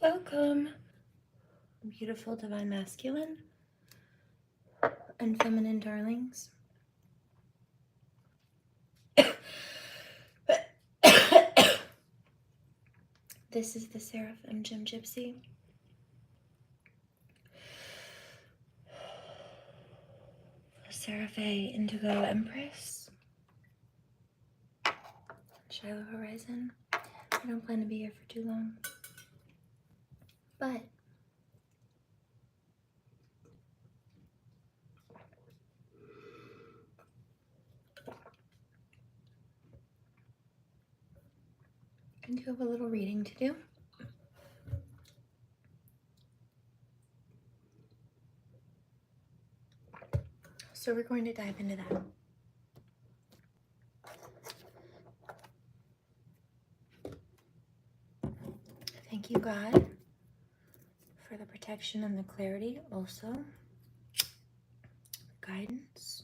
Welcome, beautiful divine masculine and feminine darlings. This is the Seraphim Gym Gypsy. SeraFae Indigo Empress. Shiloh Horizon. I don't plan to be here for too long. But I do have a little reading to do. So we're going to dive into that. Thank you, God, for the protection and the clarity, also guidance.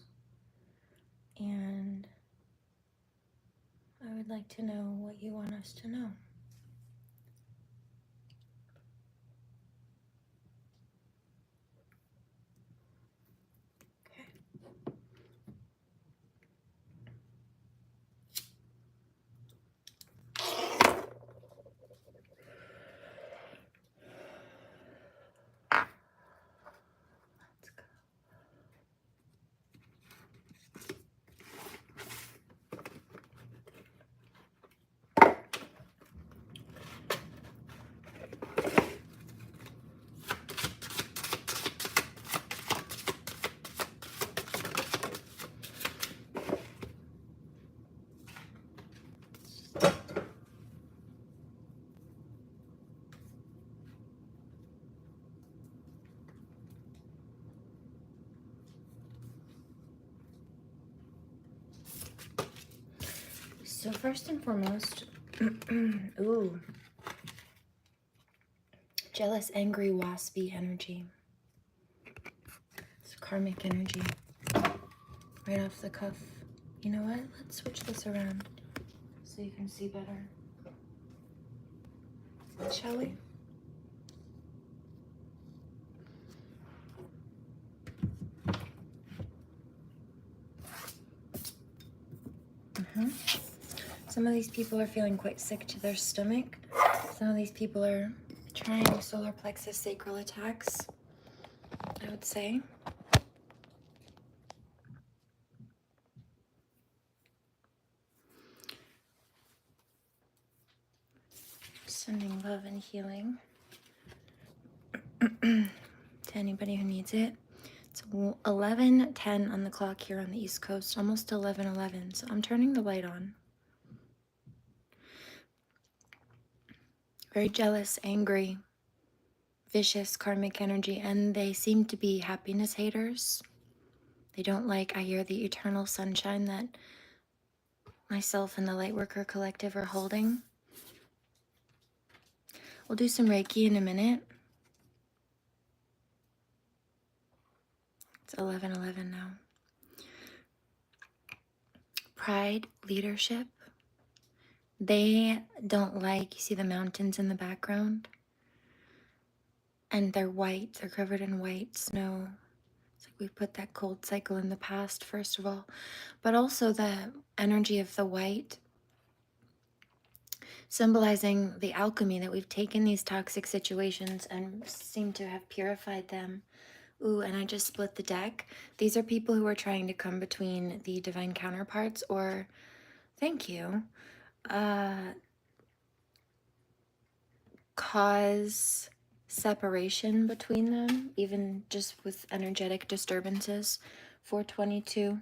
And I would like to know what you want us to know. Okay. Let's go. So first and foremost, ooh, jealous, angry, waspy energy. It's karmic energy. Right off the cuff. You know what? Let's switch this around so you can see better. Shall we? Some of these people are feeling quite sick to their stomach. Some of these people are trying solar plexus sacral attacks, I would say. Sending love and healing to anybody who needs it. It's 11:10 on the clock here on the East Coast, almost 11:11, so I'm turning the light on. Very jealous, angry, vicious karmic energy, and they seem to be happiness haters. They don't like, I hear, the eternal sunshine that myself and the Lightworker Collective are holding. We'll do some Reiki in a minute. It's 11:11 now. Pride, leadership. They don't like, you see the mountains in the background? And they're white, they're covered in white snow. It's like we put that cold cycle in the past, first of all. But also the energy of the white, symbolizing the alchemy that we've taken these toxic situations and seem to have purified them. Ooh, and I just split the deck. These are people who are trying to come between the divine counterparts, or, thank you, cause separation between them, even just with energetic disturbances, 422,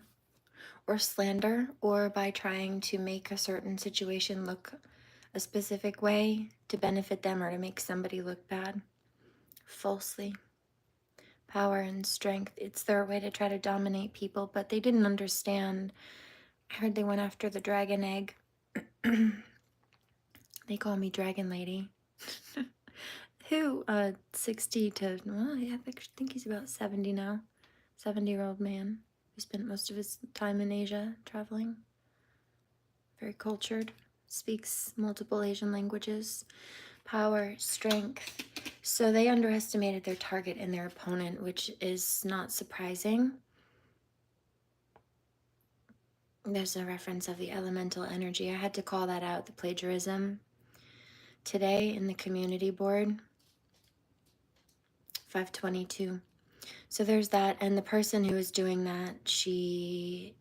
or slander, or by trying to make a certain situation look a specific way to benefit them or to make somebody look bad, falsely. Power and strength, it's their way to try to dominate people, but they didn't understand. I heard they went after the dragon egg. They call me Dragon Lady. Who, 60 to, well, yeah, I think he's about 70 now. 70-year-old man who spent most of his time in Asia traveling. Very cultured, speaks multiple Asian languages. Power, strength. So they underestimated their target and their opponent, which is not surprising. There's a reference of the elemental energy. I had to call that out, the plagiarism. Today in the community board, 522. So there's that. And the person who is doing that, she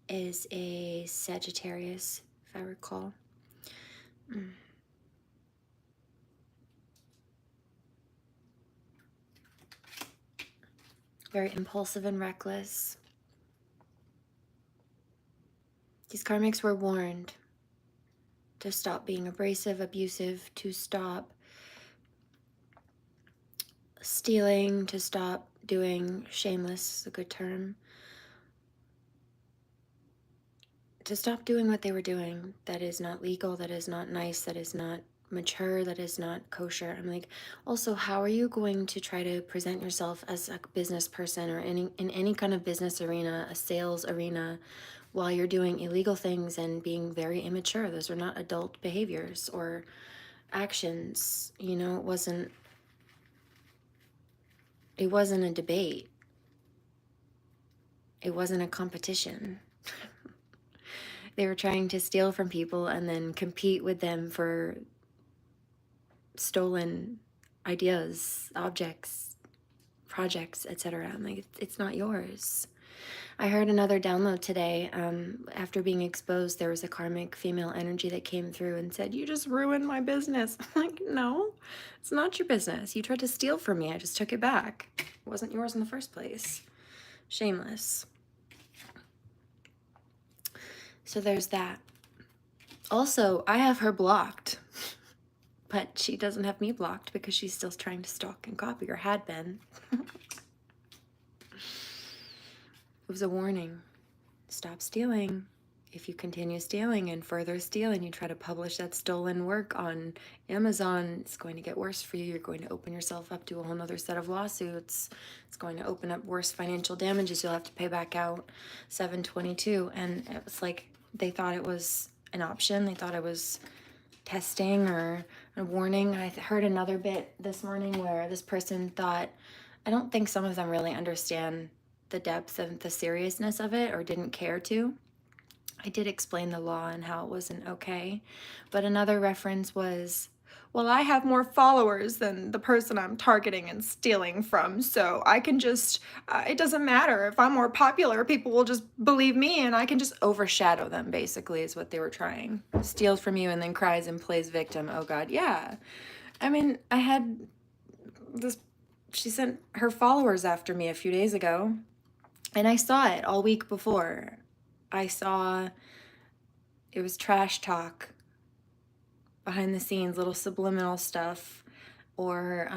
is a Sagittarius, if I recall. Very impulsive and reckless. These karmics were warned to stop being abrasive, abusive, to stop stealing, to stop doing shameless, is a good term, to stop doing what they were doing that is not legal, that is not nice, that is not mature, that is not kosher. I'm like, also, how are you going to try to present yourself as a business person or in any kind of business arena, a sales arena, while you're doing illegal things and being very immature? Those are not adult behaviors or actions. You know, it wasn't a debate. It wasn't a competition. They were trying to steal from people and then compete with them for stolen ideas, objects, projects, etc. I'm like, it's not yours. I heard another download today. After being exposed, there was a karmic female energy that came through and said, "You just ruined my business." I'm like, no, it's not your business. You tried to steal from me. I just took it back. It wasn't yours in the first place. Shameless. So there's that. Also, I have her blocked, but she doesn't have me blocked because she's still trying to stalk and copy, or had been. It was a warning. Stop stealing. If you continue stealing and further steal and you try to publish that stolen work on Amazon, it's going to get worse for you. You're going to open yourself up to a whole other set of lawsuits. It's going to open up worse financial damages. You'll have to pay back out 722. And it was like, they thought it was an option. They thought it was testing or a warning. I heard another bit this morning where this person thought, I don't think some of them really understand the depth and the seriousness of it, or didn't care to. I did explain the law and how it wasn't okay. But another reference was, well, I have more followers than the person I'm targeting and stealing from, so I can just, it doesn't matter. If I'm more popular, people will just believe me and I can just overshadow them, basically, is what they were trying. Steals from you and then cries and plays victim. Oh, God, yeah. I mean, I had this, she sent her followers after me a few days ago, and I saw it all week before. I saw it was trash talk, behind the scenes, little subliminal stuff, or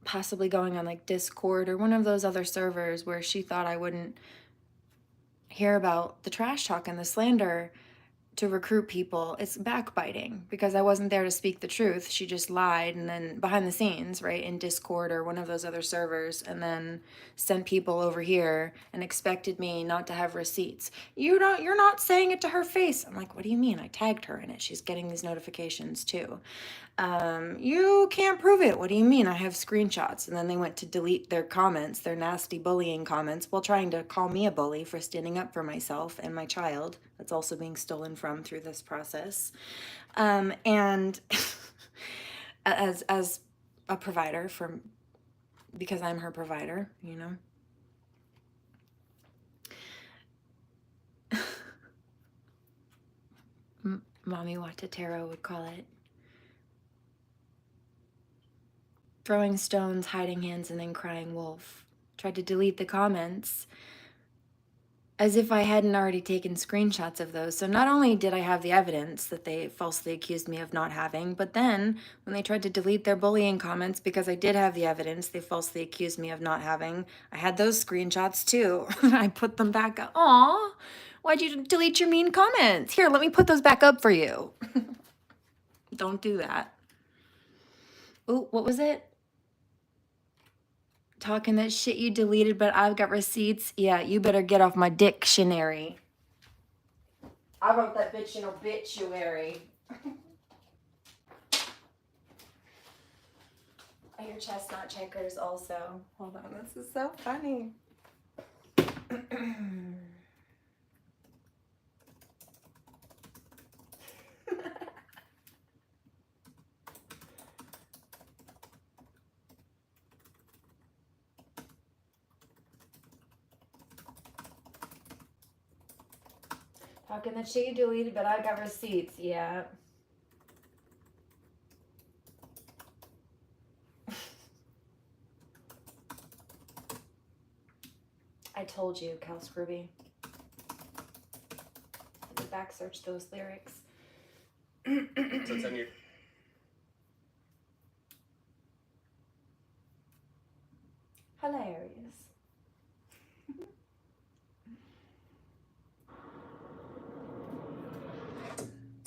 possibly going on like Discord or one of those other servers where she thought I wouldn't hear about the trash talk and the slander to recruit people. It's backbiting because I wasn't there to speak the truth. She just lied, and then behind the scenes, right, in Discord or one of those other servers, and then sent people over here and expected me not to have receipts. You're not saying it to her face. I'm like, what do you mean? I tagged her in it. She's getting these notifications too. You can't prove it. What do you mean? I have screenshots. And then they went to delete their comments, their nasty bullying comments, while trying to call me a bully for standing up for myself and my child. That's also being stolen from through this process. And as a provider, because I'm her provider, you know. Mommy Watatero would call it throwing stones, hiding hands, and then crying wolf. Tried to delete the comments as if I hadn't already taken screenshots of those. So not only did I have the evidence that they falsely accused me of not having, but then when they tried to delete their bullying comments, because I did have the evidence they falsely accused me of not having, I had those screenshots too. I put them back up. Aw, why'd you delete your mean comments? Here, let me put those back up for you. Don't do that. Oh, what was it? Talking that shit you deleted, but I've got receipts. Yeah, you better get off my dictionary. I wrote that bitch in obituary. I hear chestnut checkers also. Hold on, this is so funny. Talking the shit you deleted, but I got receipts. Yeah. I told you, Cal Scrooby. I had to back search those lyrics. So it's on your... Hilarious.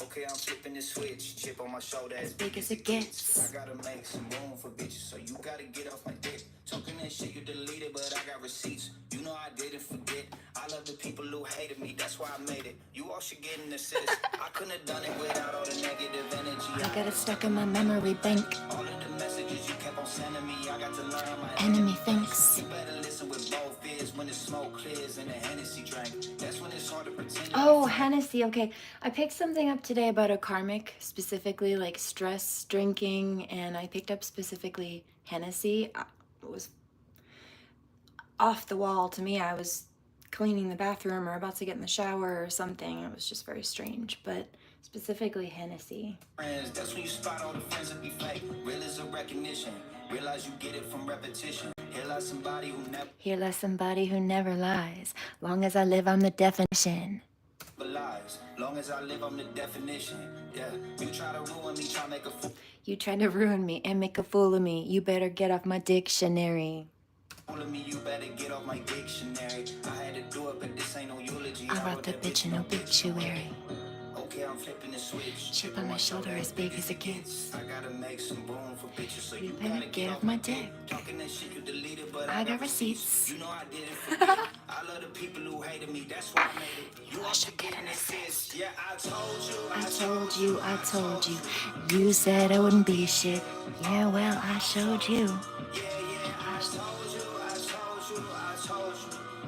Okay, I'm flipping the switch. Chip on my shoulder as big as it gets. I gotta make some room for bitches, so you gotta get off my dick. Talking that shit you deleted, but I got receipts. You know I didn't forget. I love the people who hated me, that's why I made it. You all should get an assist. I couldn't have done it without all the negative energy. I got it stuck in my memory bank. All of the messages you kept on sending me, I got to learn how my enemy thinks. You better listen with both ears when the smoke clears and the Hennessy drink. That's when it's hard to pretend. Oh, Hennessy. Okay. I picked something up today about a karmic, specifically like stress drinking, and I picked up specifically Hennessy. It was off the wall to me. I was cleaning the bathroom or about to get in the shower or something. It was just very strange, but specifically Hennessy. That's when you spot all the friends that be fake. Real is a recognition. Realize you get it from repetition. Here lies somebody who never lies. Long as I live, I'm the definition. lies. Long as I live, I'm the definition. Yeah, you try to ruin me, try to make a fool. You try to ruin me and make a fool of me. You better get off my dictionary. Of me, you better get off my dictionary. I had to do it, but this ain't no eulogy. I wrote that bitch an obituary. Okay, I'm flipping the switch. Chip on my shoulder as big as it gets. I gotta make some room for bitches, so You better get off my dick. Talking that shit you deleted, but I got receipts. You know I didn't forget. I love the people who hated me, that's why I made it. You all should get an assist. Yeah, I told you. You said I wouldn't be shit. Yeah, well, I showed you. Yeah, I told you.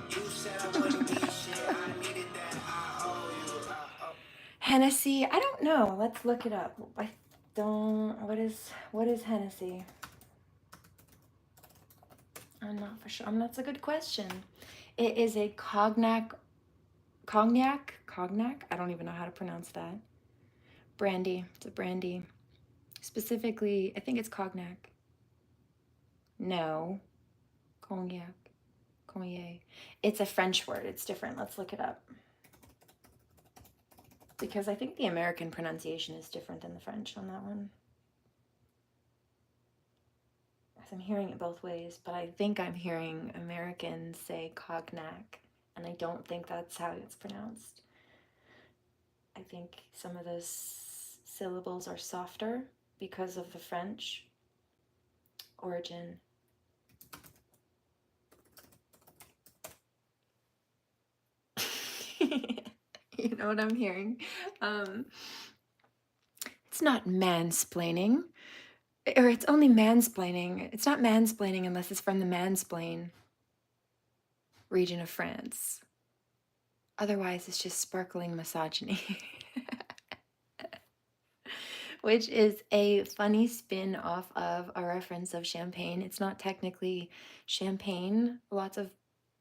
You said I wouldn't be shit. I needed that. I owe you. Hennessy, I don't know. Let's look it up. I don't. What is Hennessy? I'm not for sure. That's a good question. It is a cognac. I don't even know how to pronounce that. Brandy. It's a brandy. Specifically, I think it's cognac. No. Cognac. It's a French word. It's different. Let's look it up. Because I think the American pronunciation is different than the French on that one. I'm hearing it both ways, but I think I'm hearing Americans say cognac, and I don't think that's how it's pronounced. I think some of those syllables are softer because of the French origin. You know what I'm hearing? It's not mansplaining. Or it's only mansplaining. It's not mansplaining unless it's from the mansplain region of France. Otherwise, it's just sparkling misogyny. Which is a funny spin off of a reference of champagne. It's not technically champagne. Lots of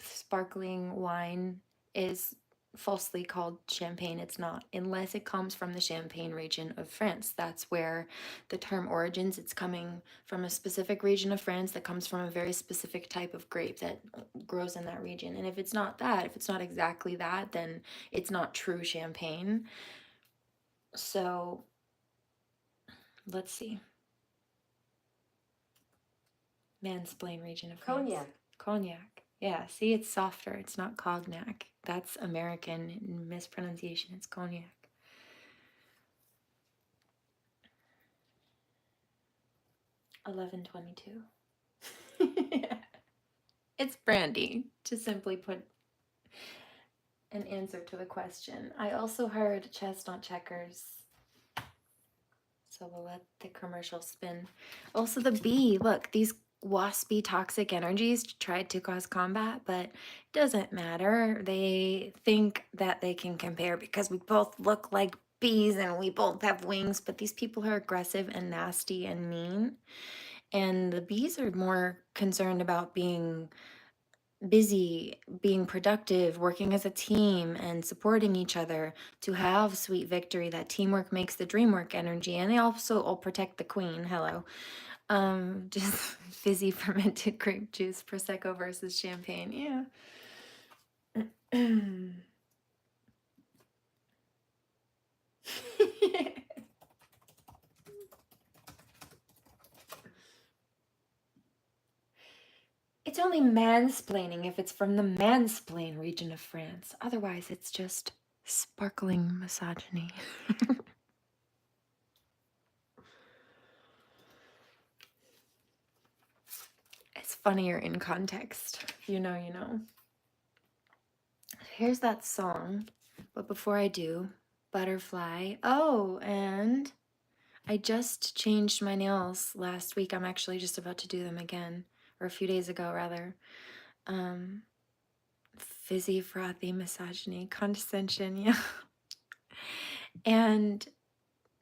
sparkling wine is falsely called champagne. It's not, unless it comes from the Champagne region of France. That's where the term origins. It's coming from a specific region of France that comes from a very specific type of grape that grows in that region. And if it's not that, if it's not exactly that, then it's not true champagne. So let's see. Mansplain region of France. Cognac. Yeah, see, it's softer. It's not cognac. That's American mispronunciation. It's cognac. $11.22. It's brandy, to simply put an answer to the question. I also heard chestnut checkers. So So we'll let the commercial spin. Also the bee, look, these waspy toxic energies tried to cause combat, but it doesn't matter. They think that they can compare because we both look like bees and we both have wings, but these people are aggressive and nasty and mean. And the bees are more concerned about being busy, being productive, working as a team, and supporting each other to have sweet victory. That teamwork makes the dream work energy. And they also all protect the queen. Hello. Just fizzy fermented grape juice, Prosecco versus champagne. Yeah. It's only mansplaining if it's from the mansplain region of France. Otherwise, it's just sparkling misogyny. It's funnier in context. You know, you know. Here's that song. But before I do, butterfly. Oh, and I just changed my nails last week. I'm actually just about to do them again, or a few days ago, rather. Fizzy, frothy, misogyny, condescension, yeah. And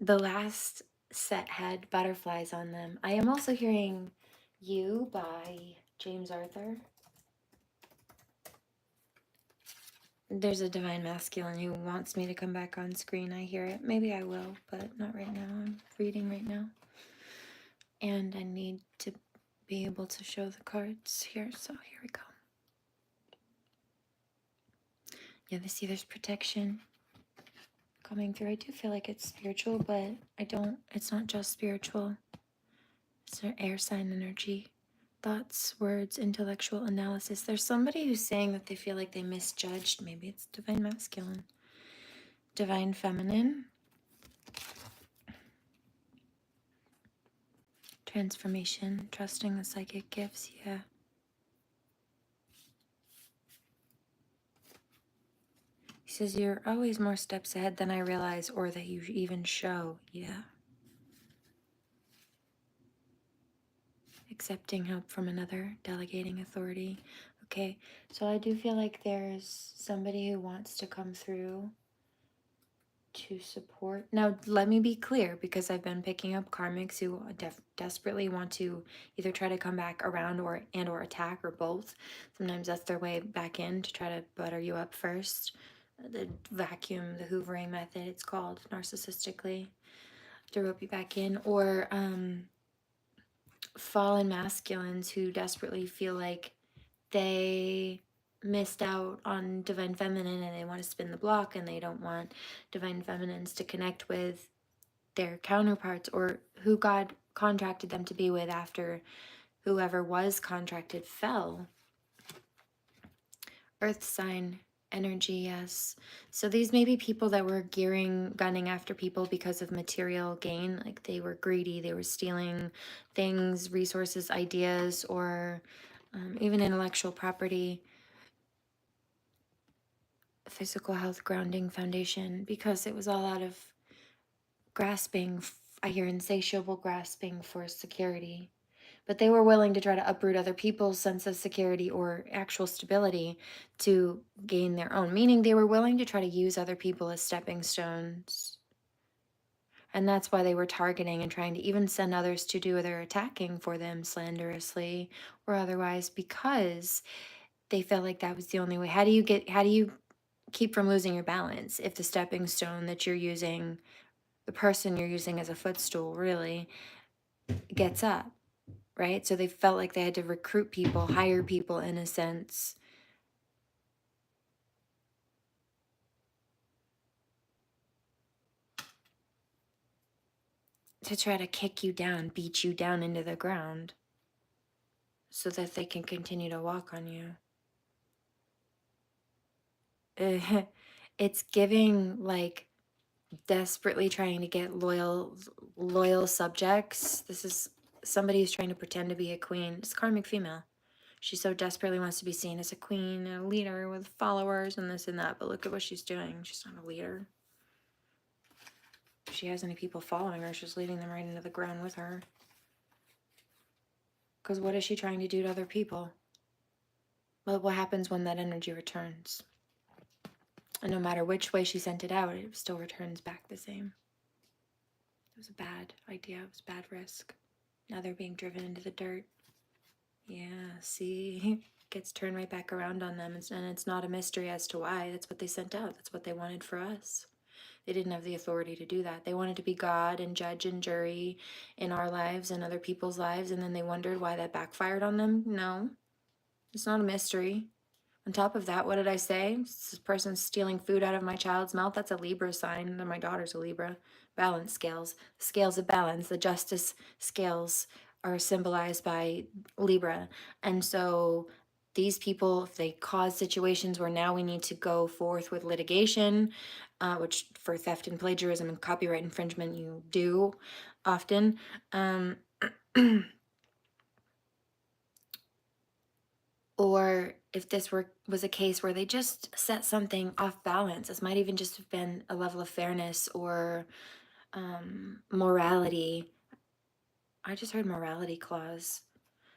the last set had butterflies on them. I am also hearing You by James Arthur. There's a divine masculine who wants me to come back on screen. I hear it. Maybe I will, but not right now. I'm reading right now. And I need to be able to show the cards here. So here we go. Yeah, see, there's protection coming through. I do feel like it's spiritual, but it's not just spiritual. It's an air sign energy. Thoughts, words, intellectual analysis. There's somebody who's saying that they feel like they misjudged. Maybe it's divine masculine. Divine feminine. Transformation, trusting the psychic gifts, yeah. He says, you're always more steps ahead than I realize or that you even show, yeah. Accepting help from another, delegating authority. Okay, so I do feel like there's somebody who wants to come through to support. Now, let me be clear, because I've been picking up karmics who desperately want to either try to come back around or attack, or both. Sometimes that's their way back in, to try to butter you up first. The vacuum, the hoovering method, it's called, narcissistically, to rope you back in. Or fallen masculines who desperately feel like they missed out on divine feminine and they want to spin the block, and they don't want divine feminines to connect with their counterparts or who God contracted them to be with after whoever was contracted fell. Earth sign energy, yes. So these may be people that were gunning after people because of material gain. Like they were greedy, they were stealing things, resources, ideas, or even intellectual property. Physical health, grounding, foundation, because it was all out of grasping. I hear insatiable grasping for security. But they were willing to try to uproot other people's sense of security or actual stability to gain their own. Meaning they were willing to try to use other people as stepping stones. And that's why they were targeting and trying to even send others to do their attacking for them slanderously or otherwise, because they felt like that was the only way. How do you keep from losing your balance if the stepping stone that you're using, the person you're using as a footstool, really gets up? Right? So they felt like they had to recruit people, hire people in a sense. To try to kick you down, beat you down into the ground so that they can continue to walk on you. It's giving like desperately trying to get loyal subjects. This is somebody who's trying to pretend to be a queen. It's a karmic female. She so desperately wants to be seen as a queen, a leader with followers and this and that. But look at what she's doing. She's not a leader. If she has any people following her, she's leading them right into the ground with her. Because what is she trying to do to other people? Well, what happens when that energy returns? And no matter which way she sent it out, it still returns back the same. It was a bad idea. It was a bad risk. Now they're being driven into the dirt. Yeah, see? Gets turned right back around on them. And it's not a mystery as to why. That's what they sent out. That's what they wanted for us. They didn't have the authority to do that. They wanted to be God and judge and jury in our lives and other people's lives. And then they wondered why that backfired on them. No, it's not a mystery. On top of that, what did I say? This person's stealing food out of my child's mouth. That's a Libra sign. And my daughter's a Libra. Balance scales. Scales of balance. The justice scales are symbolized by Libra. And so these people, if they cause situations where now we need to go forth with litigation, which for theft and plagiarism and copyright infringement you do often, or if this was a case where they just set something off balance, this might even just have been a level of fairness or morality. I just heard morality clause.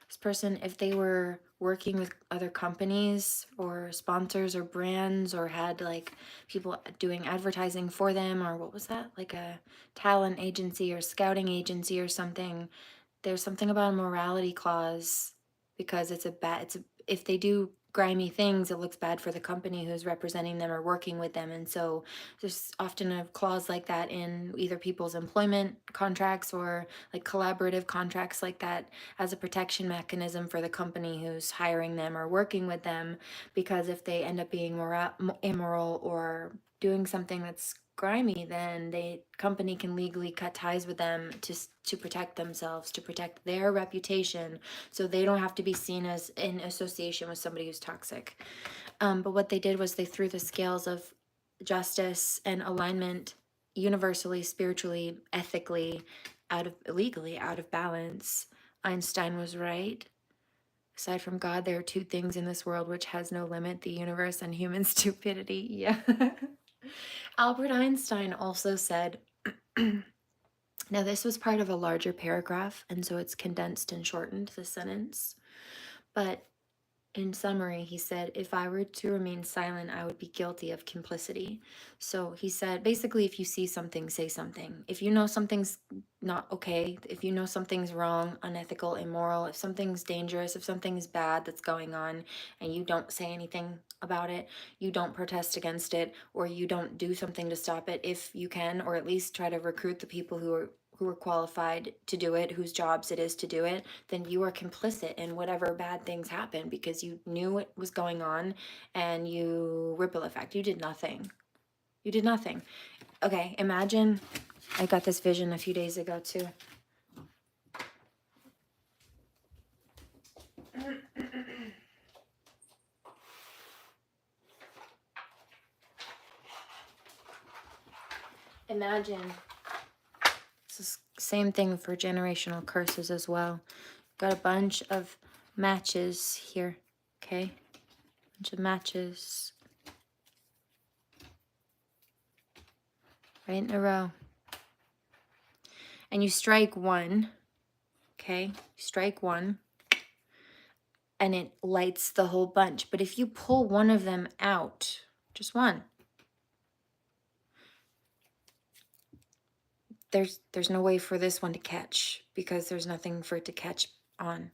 This person, if they were working with other companies or sponsors or brands or had like people doing advertising for them, or what was that? Like a talent agency or scouting agency or something, there's something about a morality clause because if they do grimy things, it looks bad for the company who's representing them or working with them. And so there's often a clause like that in either people's employment contracts or like collaborative contracts like that as a protection mechanism for the company who's hiring them or working with them, because if they end up being immoral or doing something that's grimy, then the company can legally cut ties with them to protect themselves, to protect their reputation, so they don't have to be seen as in association with somebody who's toxic. But what they did was they threw the scales of justice and alignment universally, spiritually, ethically, legally out of balance. Einstein was right. Aside from God, there are two things in this world which has no limit: the universe and human stupidity. Yeah. Albert Einstein also said, now this was part of a larger paragraph, and so it's condensed and shortened, the sentence. But in summary, he said, if I were to remain silent, I would be guilty of complicity. So he said, basically, if you see something, say something. If you know something's not okay, if you know something's wrong, unethical, immoral, if something's dangerous, if something's bad that's going on, and you don't say anything about it, you don't protest against it, or you don't do something to stop it if you can, or at least try to recruit the people who are qualified to do it, whose jobs it is to do it, then you are complicit in whatever bad things happen because you knew it was going on and you ripple effect. You did nothing. You did nothing. Okay, imagine, I got this vision a few days ago too. Imagine, this is same thing for generational curses as well. Got a bunch of matches here, okay? Bunch of matches. Right in a row. And you strike one, okay? You strike one, and it lights the whole bunch. But if you pull one of them out, just one, there's no way for this one to catch because there's nothing for it to catch on.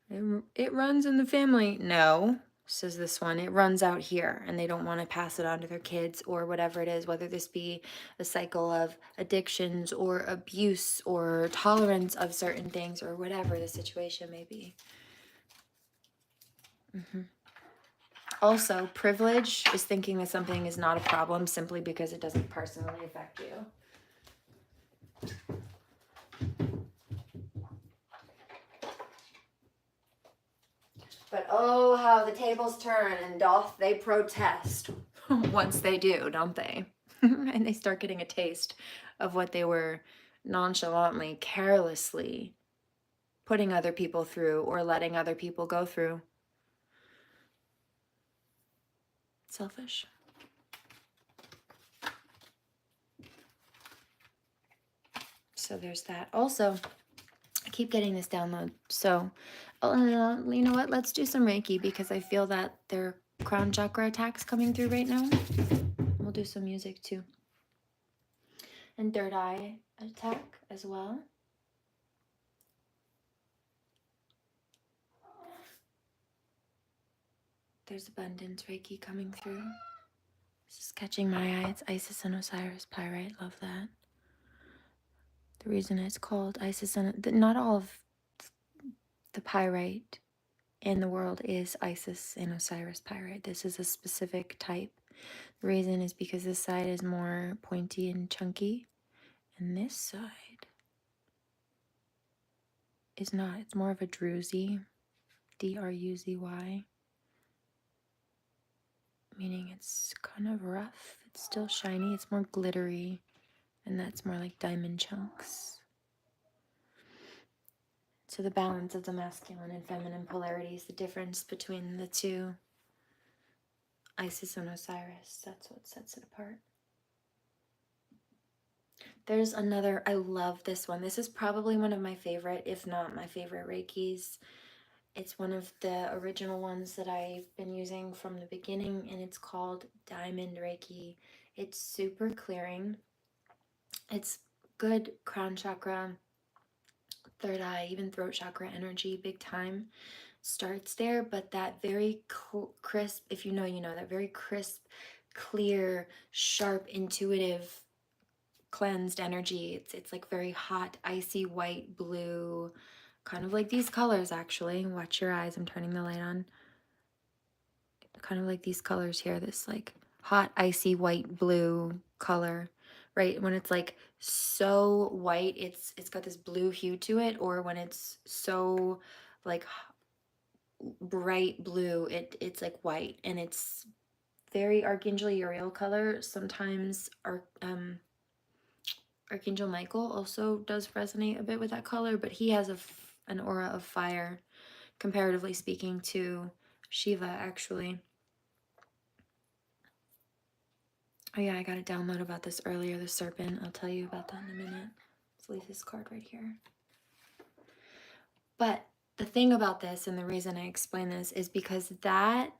It runs in the family. No, says this one. It runs out here, and they don't want to pass it on to their kids or whatever it is, whether this be a cycle of addictions or abuse or tolerance of certain things or whatever the situation may be. Also, privilege is thinking that something is not a problem simply because it doesn't personally affect you. But oh, how the tables turn and doth they protest once they do, don't they? And they start getting a taste of what they were nonchalantly, carelessly putting other people through or letting other people go through. Selfish. So there's that. Also, I keep getting this download. So, you know what? Let's do some Reiki because I feel that there are crown chakra attacks coming through right now. We'll do some music too. And third eye attack as well. There's abundance Reiki coming through. This is catching my eye. It's Isis and Osiris Pyrite. Love that. The reason it's called Isis and not all of the pyrite in the world is Isis and Osiris pyrite. This is a specific type. The reason is because this side is more pointy and chunky, and this side is not. It's more of a druzy, D-R-U-Z-Y, meaning it's kind of rough. It's still shiny. It's more glittery, and that's more like diamond chunks. So the balance of the masculine and feminine polarity is the difference between the two. Isis and Osiris, that's what sets it apart. There's another, I love this one. This is probably one of my favorite, if not my favorite Reikis. It's one of the original ones that I've been using from the beginning, and it's called Diamond Reiki. It's super clearing. It's good crown chakra, third eye, even throat chakra energy, big time. Starts there, but that very crisp, if you know, you know, that very crisp, clear, sharp, intuitive, cleansed energy. It's like very hot, icy white, blue, kind of like these colors actually. Watch your eyes, I'm turning the light on. Kind of like these colors here, this like hot, icy white, blue color, right? When it's like so white, it's got this blue hue to it, or when it's so like bright blue, it's like white, and it's very Archangel Uriel color. Sometimes Archangel Michael also does resonate a bit with that color, but he has an aura of fire, comparatively speaking, to Shiva, actually. Oh yeah, I got a download about this earlier, the serpent. I'll tell you about that in a minute. Let's leave this card right here. But the thing about this, and the reason I explain this, is because that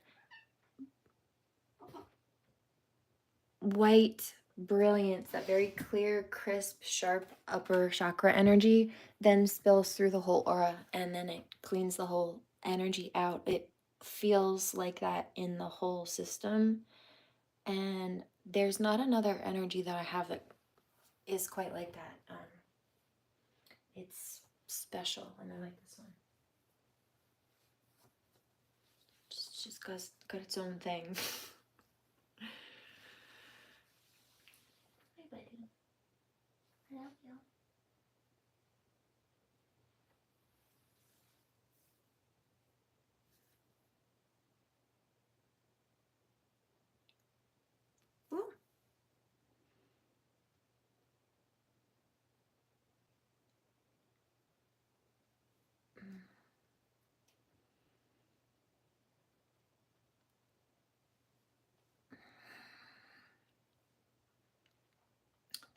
white brilliance, that very clear, crisp, sharp upper chakra energy then spills through the whole aura, and then it cleans the whole energy out. It feels like that in the whole system, and there's not another energy that I have that is quite like that. It's special, and I like this one. Just got its own thing. Hi, buddy. I love you. Ooh.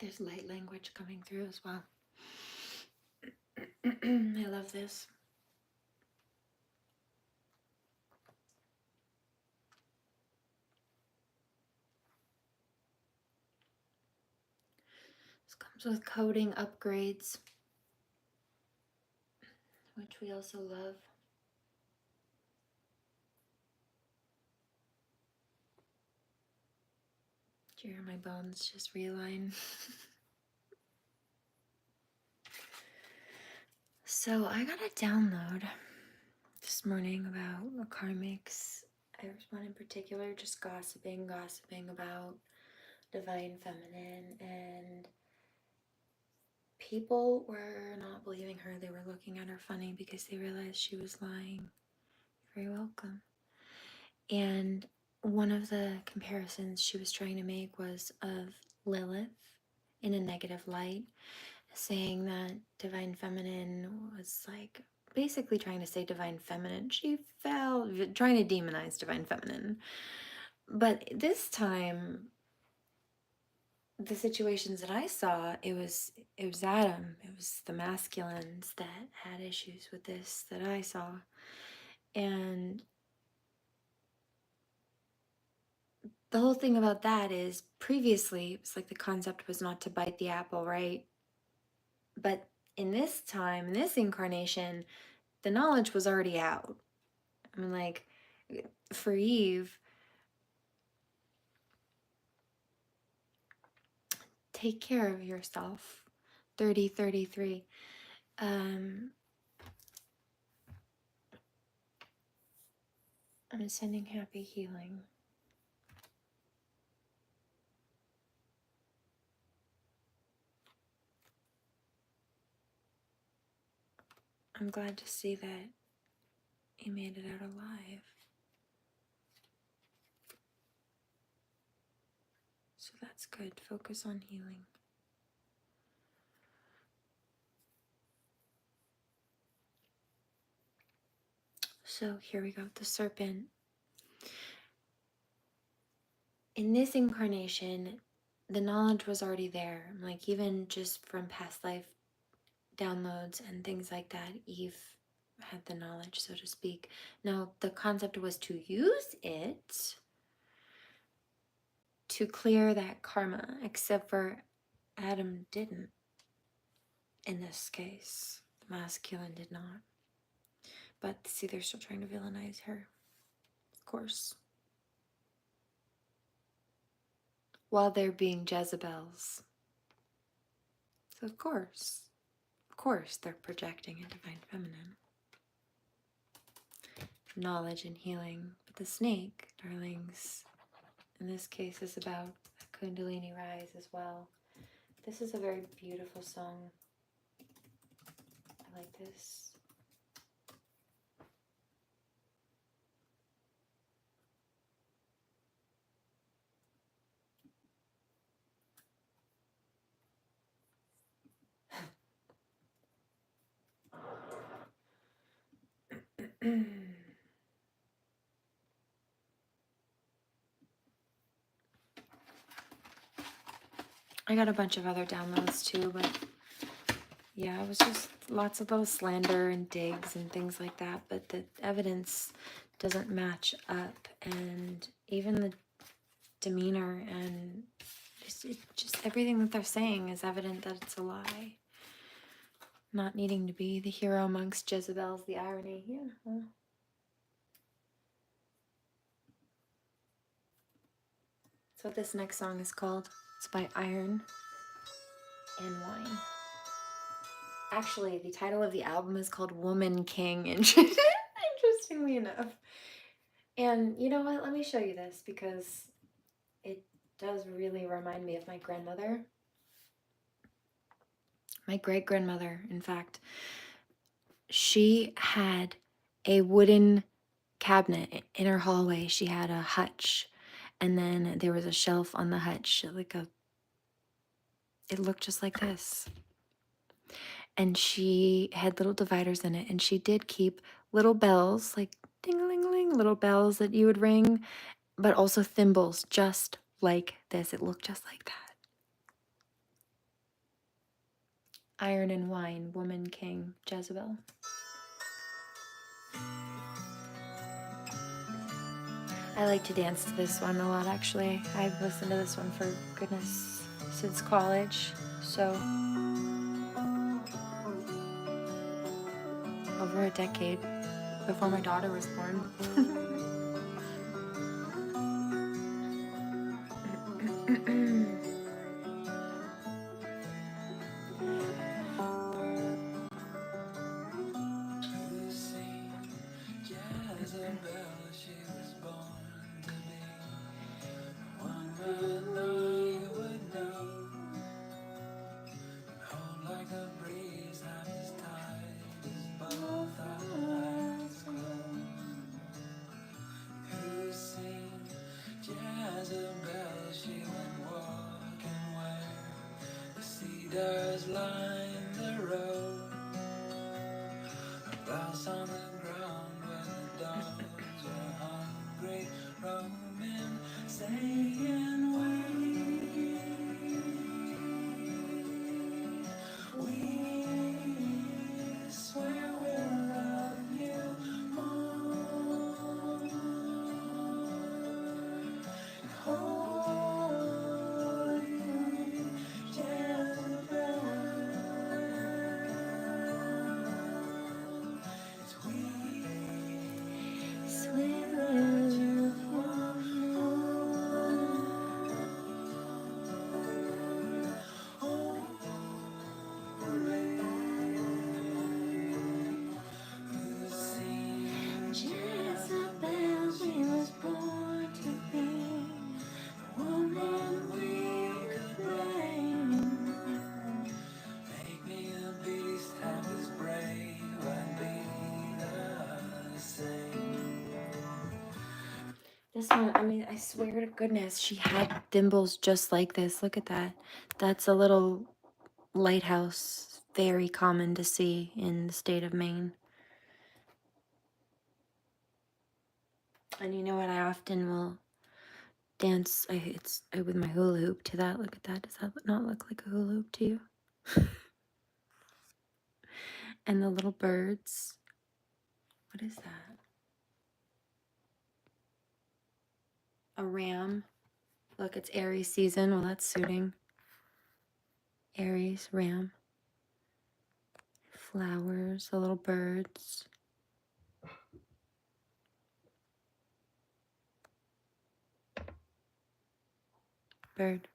There's light language coming through as well. I love this. This comes with coding upgrades, which we also love. Do you hear my bones just realign? So I got a download this morning about the karmics. There was one in particular just gossiping about divine feminine, and people were not believing her. They were looking at her funny because they realized she was lying. You're very welcome. And one of the comparisons she was trying to make was of Lilith in a negative light, saying that divine feminine was like basically trying to say divine feminine. She fell, trying to demonize divine feminine. But this time, the situations that I saw, it was Adam. It was the masculines that had issues with this that I saw. And the whole thing about that is previously it was like the concept was not to bite the apple, right? But in this time, in this incarnation, the knowledge was already out. I mean, like, for Eve, take care of yourself. 3033. I'm sending happy healing. I'm glad to see that you made it out alive. So that's good. Focus on healing. So here we go. The serpent. In this incarnation, the knowledge was already there. Like, even just from past life downloads and things like that, Eve had the knowledge, so to speak. Now, the concept was to use it to clear that karma, except for Adam didn't. In this case, the masculine did not. But see, they're still trying to villainize her, of course. While they're being Jezebels. So of course, they're projecting a divine feminine. Knowledge and healing. But the snake, darlings, in this case is about a Kundalini rise as well. This is a very beautiful song. I like this. I got a bunch of other downloads too, but yeah, it was just lots of those slander and digs and things like that, but the evidence doesn't match up, and even the demeanor and just everything that they're saying is evident that it's a lie. Not needing to be the hero amongst Jezebels, the irony. Yeah. Well. So this next song is called. It's by Iron and Wine. Actually, the title of the album is called Woman King, interestingly enough. And you know what? Let me show you this because it does really remind me of my grandmother. My great-grandmother, in fact. She had a wooden cabinet in her hallway. She had a hutch, and then there was a shelf on the hutch, it looked just like this. And she had little dividers in it, and she did keep little bells, like ding-a-ling-a-ling, little bells that you would ring, but also thimbles just like this. It looked just like that. Iron and Wine, Woman King, Jezebel. I like to dance to this one a lot, actually. I've listened to this one for, goodness, since college, so over a decade, before my daughter was born. This one, I mean, I swear to goodness, she had thimbles just like this. Look at that. That's a little lighthouse, very common to see in the state of Maine. And you know what? I often will dance with my hula hoop to that. Look at that. Does that not look like a hula hoop to you? And the little birds. What is that? A ram. Look, it's Aries season. Well, that's suiting. Aries, ram. Flowers, the little birds. Bird.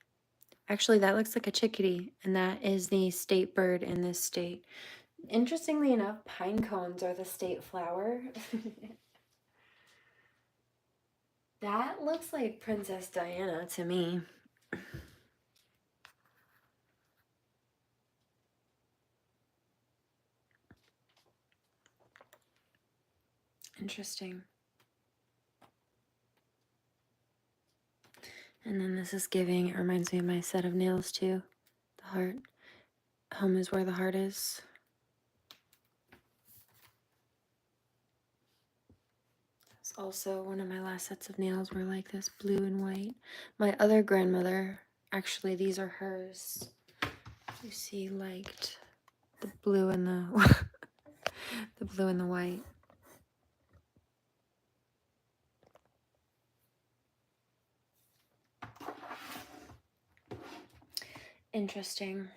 Actually, that looks like a chickadee, and that is the state bird in this state. Interestingly enough, pine cones are the state flower. That looks like Princess Diana to me. Interesting. And then this is giving, it reminds me of my set of nails too. The heart. Home is where the heart is. It's also one of my last sets of nails were like this, blue and white. My other grandmother, actually these are hers. You see, liked the blue and the the blue and the white. Interesting.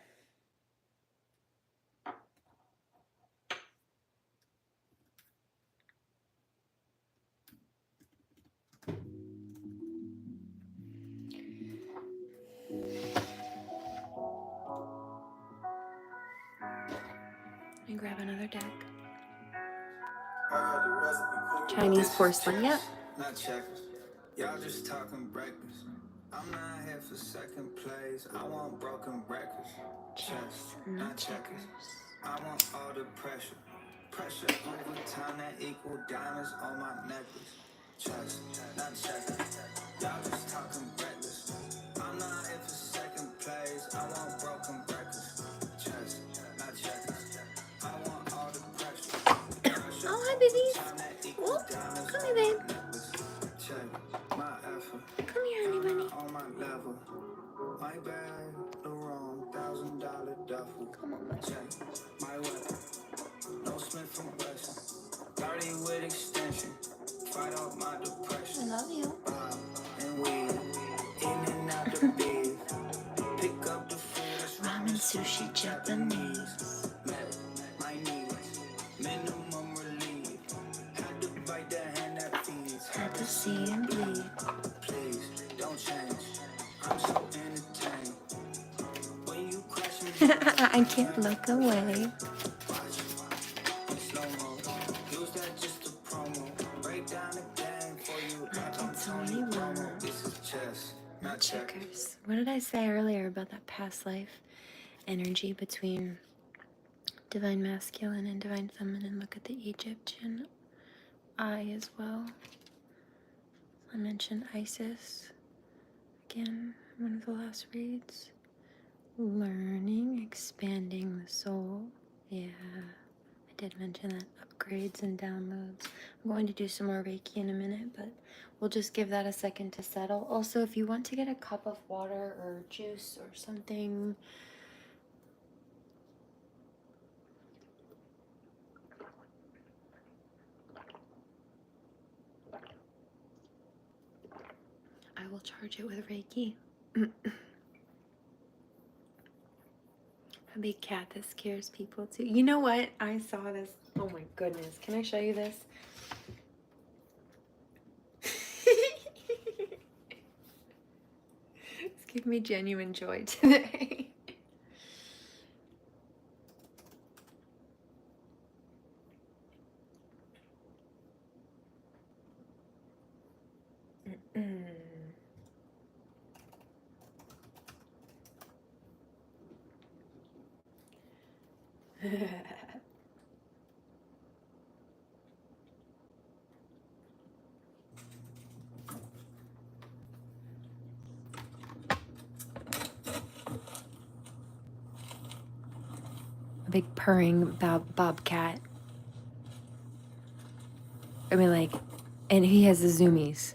Let me grab another deck. Chinese porcelain, yep. Not checkers. Y'all just talking breakfast. I'm not here for second place. I want broken records. Chess, not checkers. I want all the pressure. Pressure over time that equal diamonds on my necklace. Chess, not checkers. Y'all just talking reckless. I'm not here for second place. I want broken records. Chess, not checkers. I want all the pressure. Oh, hi, babies. Oh, come here, babe. Come here, honey bunny. On my level. My bag, the wrong $1,000 duffel. Come on, my check. My weapon, no Smith from Wesson. 30 with extension. Fight off my depression. I love you. And weed, in and out the beef. Pick up the food. Ramen, sushi, Japanese. Met my needs. Minimum relief. Had to bite the hand that feeds. Had to see him bleed. Please, don't change. I'm so entertained. When you crash me, I can't look away. watch in slow-mo. Use that just to promo. Break down the game for you. Like I'm Tony Romo. This is chess, not checkers. Checkers. What did I say earlier about that past life energy between divine masculine and divine feminine? Look at the Egyptian eye as well. I mentioned Isis again, one of the last reads. Learning, expanding the soul. Yeah, I did mention that. Upgrades and downloads. I'm going to do some more Reiki in a minute, but we'll just give that a second to settle. Also, if you want to get a cup of water or juice or something, I will charge it with Reiki. A big cat that scares people too. You know what? I saw this. Oh my goodness. Can I show you this? It's giving me genuine joy today. A big purring bobcat. I mean, like, and he has the zoomies.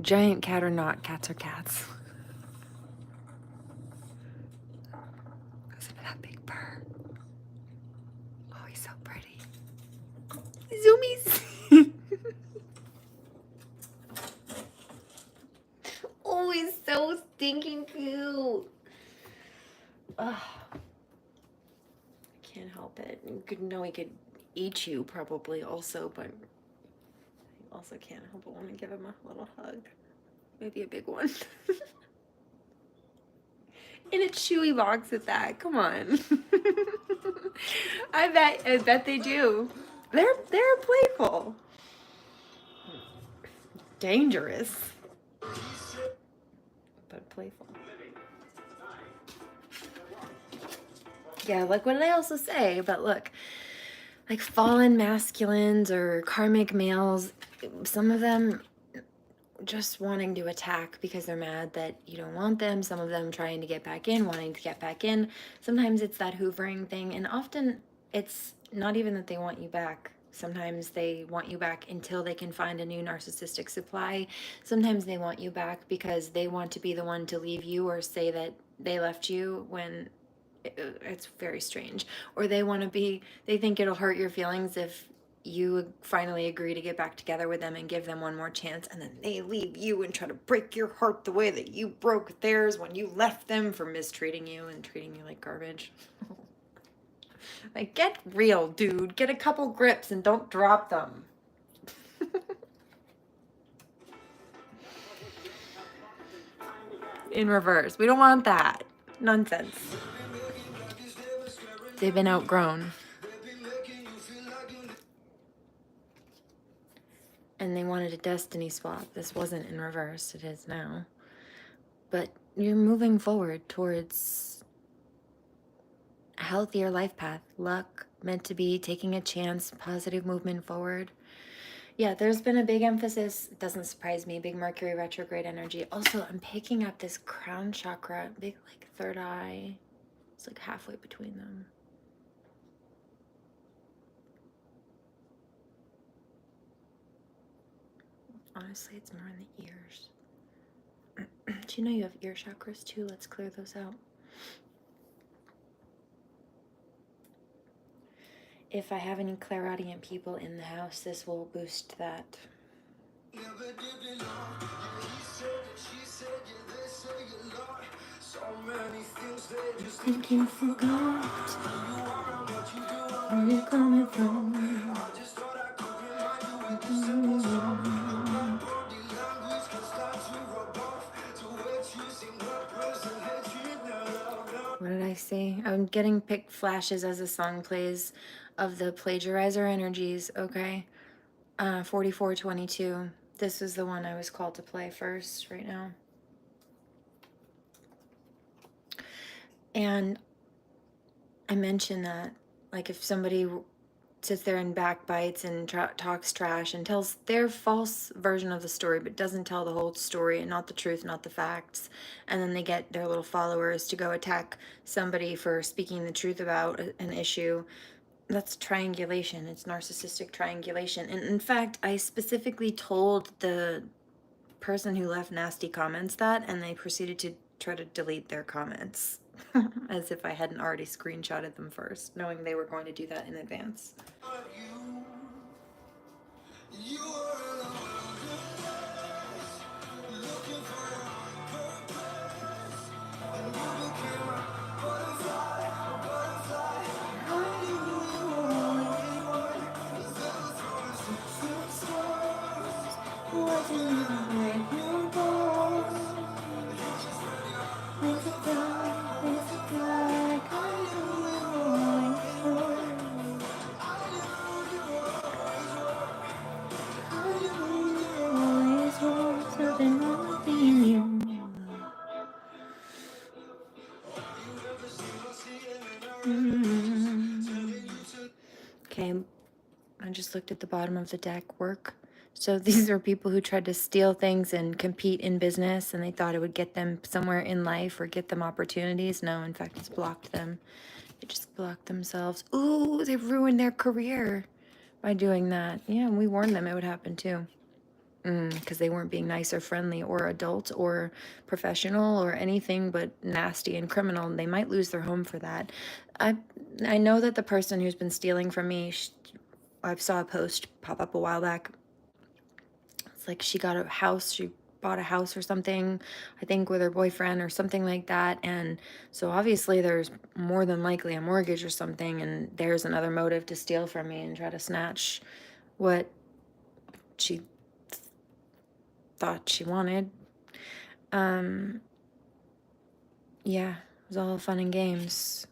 Giant cat or not, cats are cats. Listen to that big purr. Oh, he's so pretty. Zoomies. Oh, he's so stinking cute. Ugh. Can't help it. You could know he could eat you probably also, but I also can't help but want to give him a little hug. Maybe a big one. In a chewy box at that. Come on. I bet they do. They're playful. Dangerous. But playful. Yeah, like what did I also say? But look, like fallen masculines or karmic males, some of them just wanting to attack because they're mad that you don't want them. Some of them trying to get back in, wanting to get back in. Sometimes it's that hoovering thing, and often it's not even that they want you back. Sometimes they want you back until they can find a new narcissistic supply. Sometimes they want you back because they want to be the one to leave you or say that they left you when it's very strange. Or they want to be, they think it'll hurt your feelings if you finally agree to get back together with them and give them one more chance, and then they leave you and try to break your heart the way that you broke theirs when you left them for mistreating you and treating you like garbage. Like, get real, dude. Get a couple grips and don't drop them. In reverse. We don't want that. Nonsense. They've been outgrown. And they wanted a destiny swap. This wasn't in reverse. It is now. But you're moving forward towards a healthier life path. Luck, meant to be, taking a chance, positive movement forward. Yeah, there's been a big emphasis. It doesn't surprise me. Big Mercury retrograde energy. Also, I'm picking up this crown chakra, big like third eye. It's like halfway between them. Honestly, it's more in the ears. Do you know you have ear chakras too? Let's clear those out. If I have any clairaudient people in the house, this will boost that. Think you forgot where you're coming from. What did I say? I'm getting picked flashes as the song plays of the plagiarizer energies, okay? 4422. This is the one I was called to play first right now. And I mentioned that, like, if somebody sits there and backbites and talks trash and tells their false version of the story, but doesn't tell the whole story and not the truth, not the facts, and then they get their little followers to go attack somebody for speaking the truth about an issue, that's triangulation. It's narcissistic triangulation. And in fact, I specifically told the person who left nasty comments that, and they proceeded to try to delete their comments. As if I hadn't already screenshotted them first, knowing they were going to do that in advance. Okay, I just looked at the bottom of the deck. Work, So these are people who tried to steal things and compete in business, and they thought it would get them somewhere in life or get them opportunities. No, in fact, it's blocked them. They just blocked themselves. Ooh, they ruined their career by doing that. Yeah, we warned them it would happen too. Because they weren't being nice or friendly or adult or professional or anything but nasty and criminal, and they might lose their home for that. I know that the person who's been stealing from me, I saw a post pop up a while back. It's like she got a house, she bought a house or something, I think with her boyfriend or something like that. And so obviously there's more than likely a mortgage or something, and there's another motive to steal from me and try to snatch what she thought she wanted. Yeah, it was all fun and games.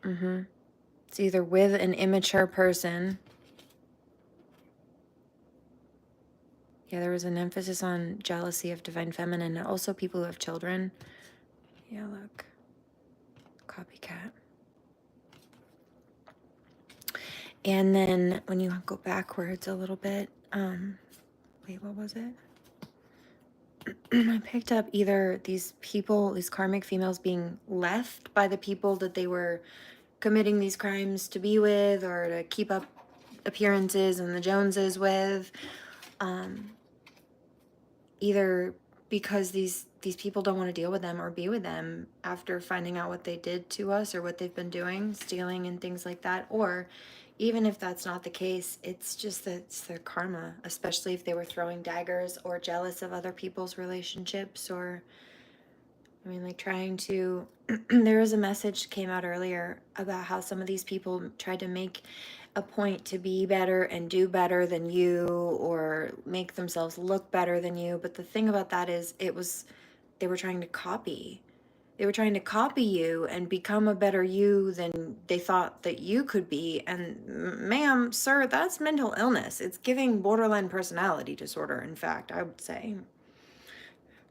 It's either with an immature person. Yeah, there was an emphasis on jealousy of divine feminine, and also people who have children. Yeah, look. Copycat. And then when you go backwards a little bit, wait, what was it? I picked up either these people, these karmic females being left by the people that they were committing these crimes to be with or to keep up appearances and the Joneses with, either because these people don't want to deal with them or be with them after finding out what they did to us or what they've been doing, stealing and things like that. Or even if that's not the case, it's just that it's their karma, especially if they were throwing daggers or jealous of other people's relationships, or I mean, like trying to there was a message came out earlier about how some of these people tried to make a point to be better and do better than you or make themselves look better than you. But the thing about that is they were trying to copy. They were trying to copy you and become a better you than they thought that you could be. And ma'am, sir, that's mental illness. It's giving borderline personality disorder, in fact, I would say.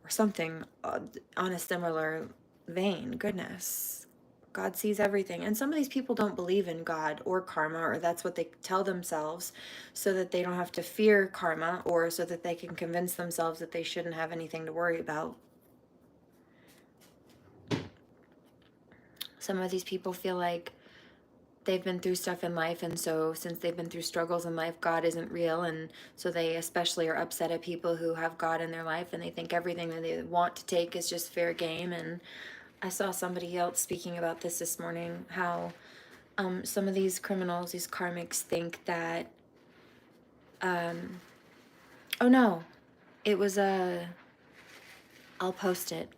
Or something on a similar vein. Goodness. God sees everything. And some of these people don't believe in God or karma, or that's what they tell themselves so that they don't have to fear karma, or so that they can convince themselves that they shouldn't have anything to worry about. Some of these people feel like they've been through stuff in life, and so since they've been through struggles in life, God isn't real, and so they especially are upset at people who have God in their life, and they think everything that they want to take is just fair game. And I saw somebody else speaking about this morning, how some of these criminals, these karmics, think that oh no, it was I'll post it.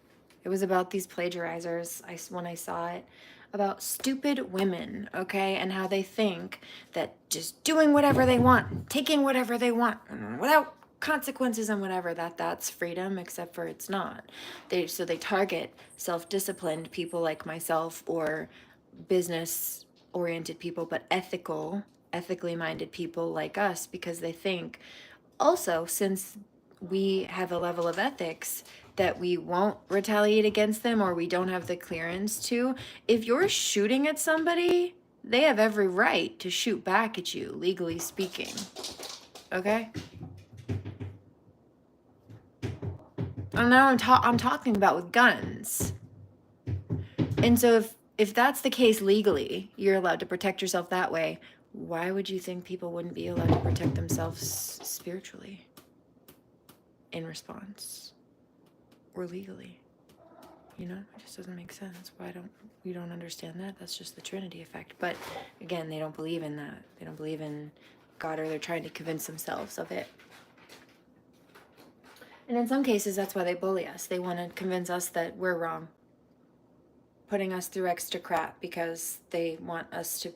It was about these plagiarizers. When I saw it, about stupid women, okay, and how they think that just doing whatever they want, taking whatever they want, without consequences and whatever, that's freedom, except for it's not. They target self-disciplined people like myself, or business-oriented people, but ethically minded people like us, because they think also, since we have a level of ethics that we won't retaliate against them, or we don't have the clearance to, if you're shooting at somebody, they have every right to shoot back at you, legally speaking. Okay? And now I'm talking about with guns. And so if that's the case legally, you're allowed to protect yourself that way, why would you think people wouldn't be allowed to protect themselves spiritually in response? Or legally, you know, it just doesn't make sense. We don't understand that? That's just the Trinity effect. But again, they don't believe in that. They don't believe in God, or they're trying to convince themselves of it. And in some cases, that's why they bully us. They want to convince us that we're wrong, putting us through extra crap because they want us to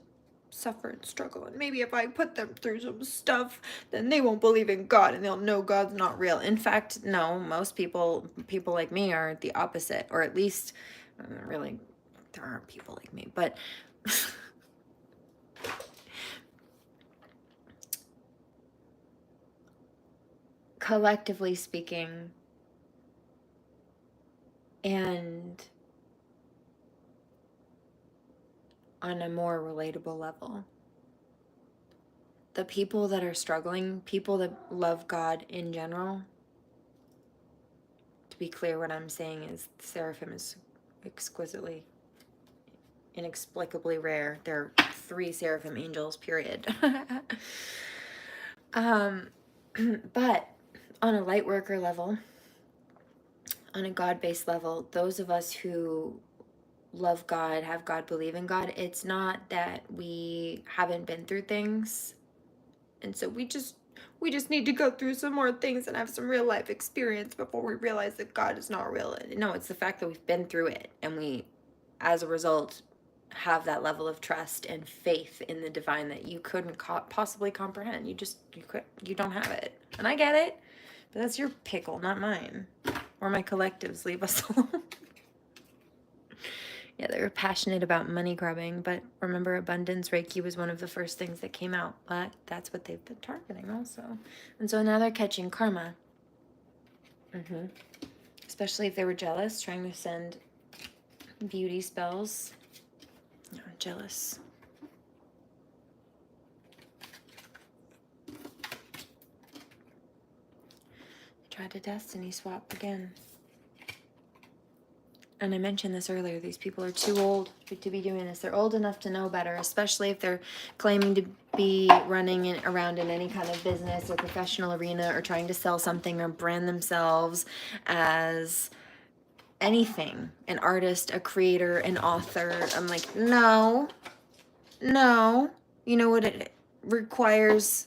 suffer and struggle. And maybe if I put them through some stuff, then they won't believe in God and they'll know God's not real. In fact, no, most people like me are the opposite, or at least really, there aren't people like me, but collectively speaking, and on a more relatable level, the people that are struggling, people that love God in general, to be clear, what I'm saying is Seraphim is exquisitely, inexplicably rare. There are 3 Seraphim angels, period. But on a light worker level, on a God-based level, those of us who love God, have God, believe in God, it's not that we haven't been through things, and so we just need to go through some more things and have some real life experience before we realize that God is not real. No, it's the fact that we've been through it, and we, as a result, have that level of trust and faith in the divine that you couldn't possibly comprehend. You don't have it, and I get it, but that's your pickle, not mine, or my collectives. Leave us alone. Yeah, they were passionate about money grubbing, but remember, abundance Reiki was one of the first things that came out, but that's what they've been targeting also. And so now they're catching karma. Especially if they were jealous, trying to send beauty spells. No, jealous. Tried to destiny swap again. And I mentioned this earlier, these people are too old to be doing this. They're old enough to know better, especially if they're claiming to be running around in any kind of business or professional arena, or trying to sell something or brand themselves as anything. An artist, a creator, an author. I'm like, no. You know what it requires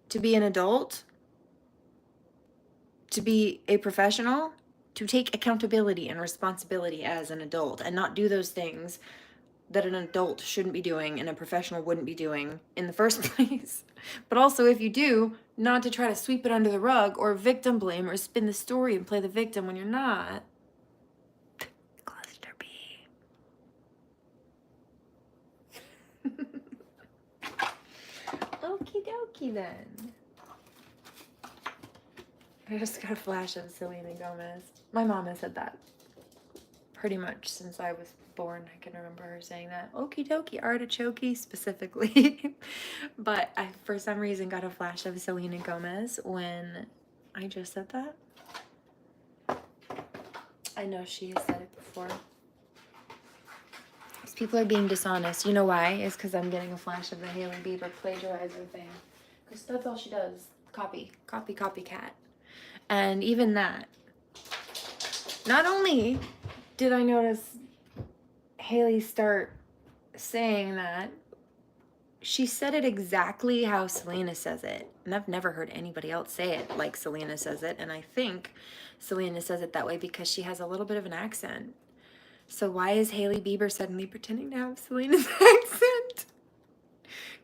to be an adult? To be a professional? To take accountability and responsibility as an adult, and not do those things that an adult shouldn't be doing and a professional wouldn't be doing in the first place. But also, if you do, not to try to sweep it under the rug or victim blame or spin the story and play the victim when you're not. Cluster B. Okie dokie then. I just got a flash of Selena Gomez. My mom has said that pretty much since I was born. I can remember her saying that. Okie dokie, artichoke specifically. But I, for some reason, got a flash of Selena Gomez when I just said that. I know she has said it before. These people are being dishonest. You know why? It's because I'm getting a flash of the Hailey Bieber plagiarizer thing. Because that's all she does. Copycat. And even that, not only did I notice Hailey start saying that, she said it exactly how Selena says it. And I've never heard anybody else say it like Selena says it. And I think Selena says it that way because she has a little bit of an accent. So why is Hailey Bieber suddenly pretending to have Selena's accent?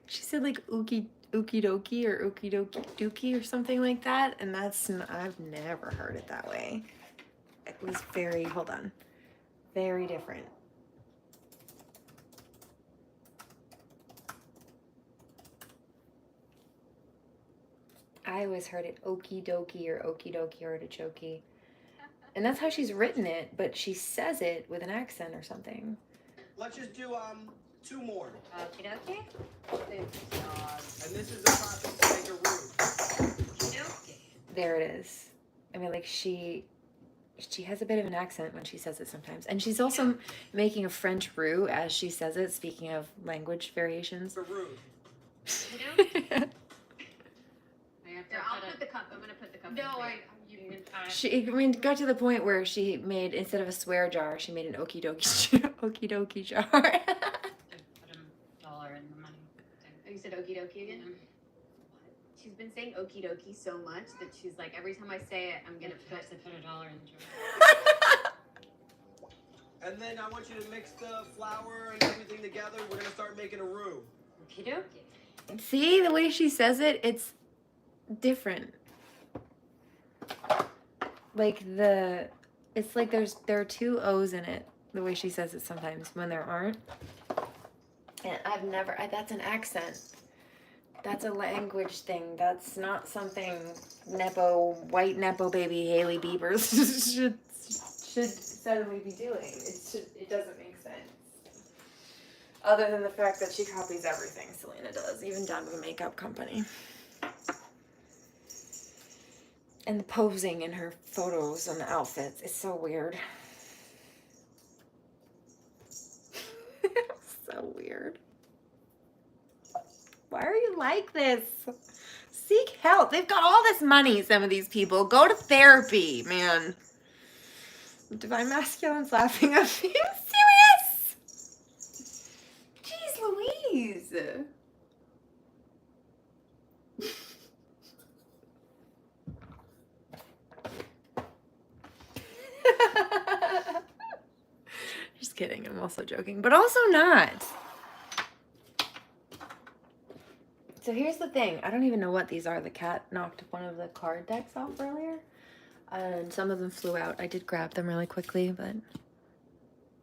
She said like ookie dokie or ookie dokie dookie or something like that, and I've never heard it that way. It was very different. I always heard it okie dokie or okie dokie artichoke, and that's how she's written it, but she says it with an accent or something. Let's just do 2 more. Okie dokie. And this is the process to make a roux. Okie dokie. There it is. I mean, like she has a bit of an accent when she says it sometimes, and she's also making a French roux as she says it. Speaking of language variations. The roux. I'll put the cup. I'm gonna put the cup. No, She got to the point where she made, instead of a swear jar, she made an okie dokie jar. Put $1 in the money. Oh, you said okie dokie again? Mm-hmm. She's been saying okie dokie so much that she's like, every time I say it, I'm gonna put $1 in the jar. And then I want you to mix the flour and everything together. We're gonna start making a roux. Okie dokie. See the way she says it? It's different. Like it's like there are 2 O's in it, the way she says it sometimes when there aren't. And that's an accent. That's a language thing. That's not something white Nepo baby Hailey Bieber should suddenly be doing. It doesn't make sense. Other than the fact that she copies everything Selena does, even down to the makeup company. And the posing in her photos and the outfits is so weird. So weird. Why are you like this? Seek help. They've got all this money, some of these people. Go to therapy, man. Divine Masculine's laughing at me. I'm serious. Jeez Louise. Just kidding. I'm also joking, but also not. So here's the thing. I don't even know what these are. The cat knocked one of the card decks off earlier, and some of them flew out. I did grab them really quickly, but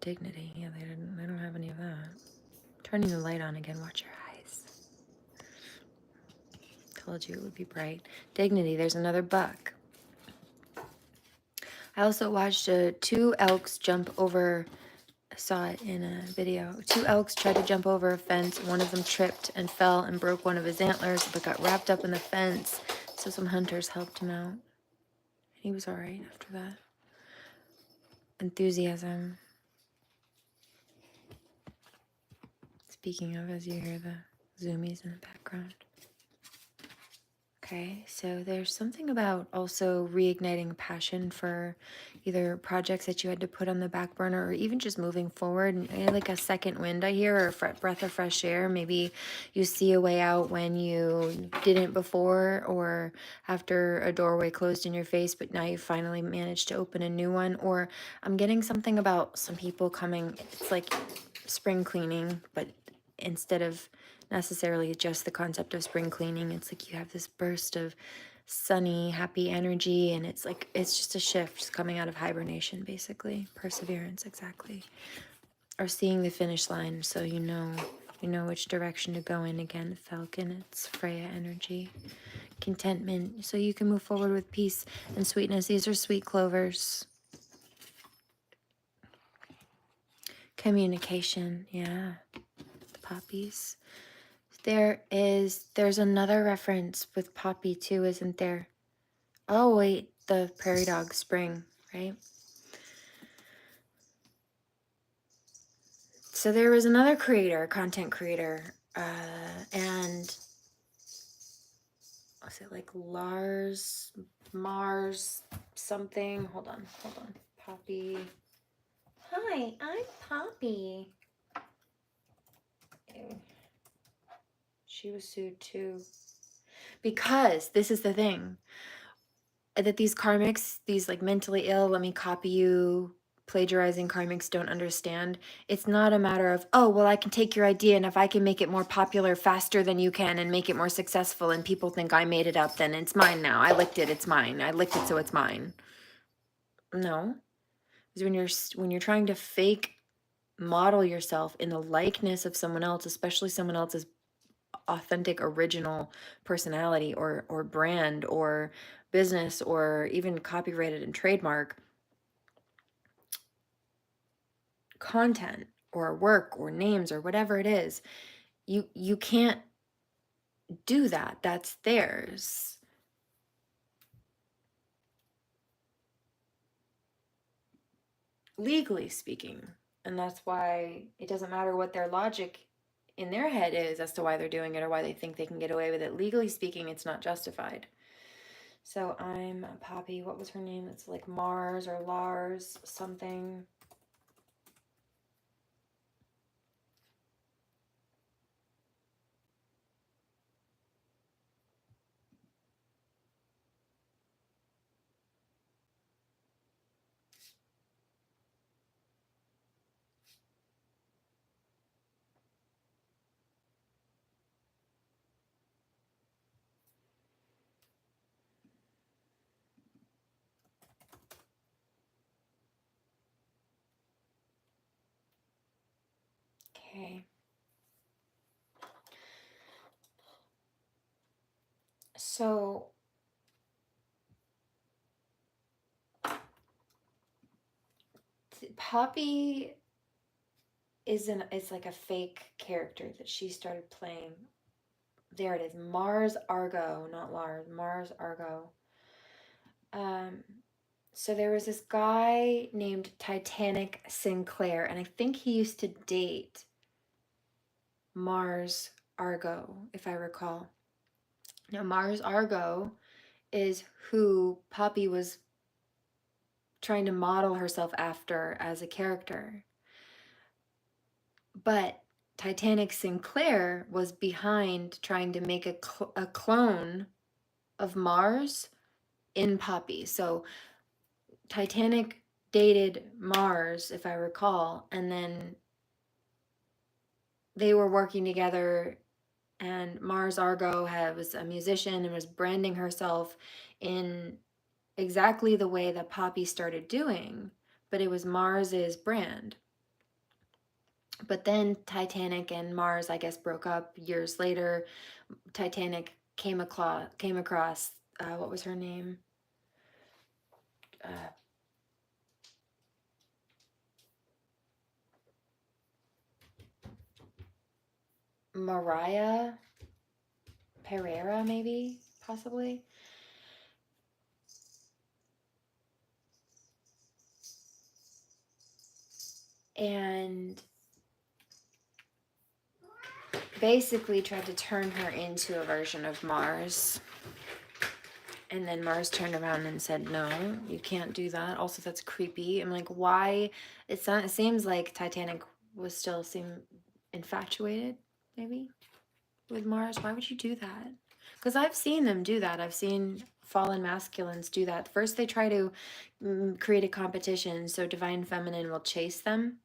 dignity. Yeah, they don't have any of that. Turning the light on again. Watch your eyes. Told you it would be bright. Dignity. There's another buck. I also watched two elks jump over. I saw it in a video. Two elks tried to jump over a fence. One of them tripped and fell and broke one of his antlers, but got wrapped up in the fence. So some hunters helped him out. He was all right after that. Enthusiasm. Speaking of, as you hear the zoomies in the background. Okay, so there's something about also reigniting passion for either projects that you had to put on the back burner or even just moving forward. And like a second wind, I hear, or a breath of fresh air. Maybe you see a way out when you didn't before, or after a doorway closed in your face, but now you finally managed to open a new one. Or I'm getting something about some people coming, it's like spring cleaning, but instead of necessarily just the concept of spring cleaning, it's like you have this burst of sunny, happy energy, and it's like it's just a shift coming out of hibernation, basically. Perseverance, exactly. Or seeing the finish line, so you know which direction to go in. Again, Falcon, it's Freya energy. Contentment, so you can move forward with peace and sweetness. These are sweet clovers. Communication, yeah. The poppies. There's another reference with Poppy too, isn't there? Oh wait, the prairie dog spring, right? So there was another creator, content creator, and was it like Mars something? Hold on. Poppy. Hi, I'm Poppy. Ew. She was sued too. Because this is the thing. That these karmics, these like mentally ill, let me copy you, plagiarizing karmics don't understand. It's not a matter of, oh, well, I can take your idea and if I can make it more popular faster than you can and make it more successful and people think I made it up, then it's mine now. I licked it, it's mine. I licked it, so it's mine. No. Because when you're trying to fake model yourself in the likeness of someone else, especially someone else's authentic original personality or brand or business or even copyrighted and trademark content or work or names or whatever it is, you can't do that. That's theirs. Legally speaking. And that's why it doesn't matter what their logic in their head is as to why they're doing it or why they think they can get away with it. Legally speaking, it's not justified. So I'm Poppy. What was her name? It's like Mars or Lars something. Okay. So Poppy it's like a fake character that she started playing. There it is, Mars Argo, not Lars, Mars Argo. So there was this guy named Titanic Sinclair, and I think he used to date Mars Argo, if I recall. Now, Mars Argo is who Poppy was trying to model herself after as a character. But Titanic Sinclair was behind trying to make a clone of Mars in Poppy. So Titanic dated Mars, if I recall, and then they were working together, and Mars Argo was a musician and was branding herself in exactly the way that Poppy started doing, but it was Mars's brand. But then Titanic and Mars, I guess, broke up years later. Titanic came across what was her name? Mariah Pereira, maybe, possibly. And basically tried to turn her into a version of Mars. And then Mars turned around and said, no, you can't do that. Also, that's creepy. I'm like, why? It seems like Titanic was still infatuated, maybe, with Mars. Why would you do that? Because I've seen them do that. I've seen fallen masculines do that. First, they try to create a competition so Divine Feminine will chase them.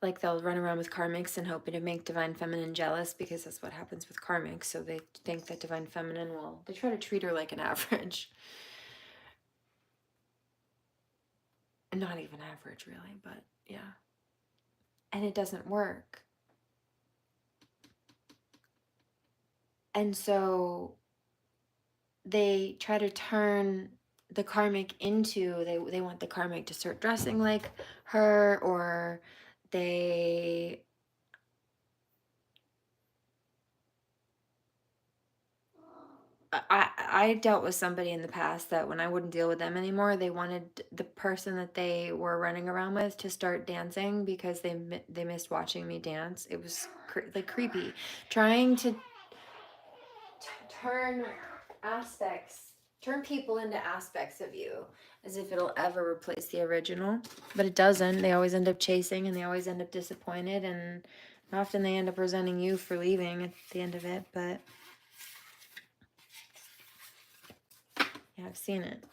Like they'll run around with karmics and hoping to make Divine Feminine jealous, because that's what happens with karmics. So they think that Divine Feminine they try to treat her like an average. Not even average, really, but yeah. And it doesn't work. And so they try to turn the karmic into, they want the karmic to start dressing like her, or they I dealt with somebody in the past that when I wouldn't deal with them anymore, they wanted the person that they were running around with to start dancing because they missed watching me dance. It was like creepy, trying to turn turn people into aspects of you as if it'll ever replace the original, but it doesn't. They always end up chasing, and they always end up disappointed, and often they end up resenting you for leaving at the end of it. But yeah, I've seen it.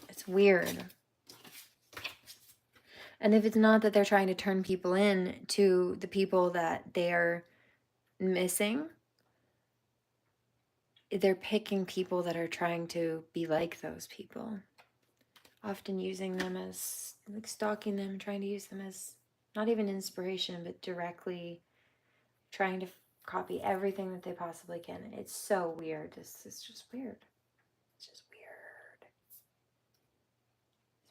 It's weird. And if it's not that they're trying to turn people in to the people that they're missing, they're picking people that are trying to be like those people. Often using them as, like, stalking them, trying to use them as not even inspiration, but directly trying to copy everything that they possibly can. And it's so weird. It's just weird. It's just weird.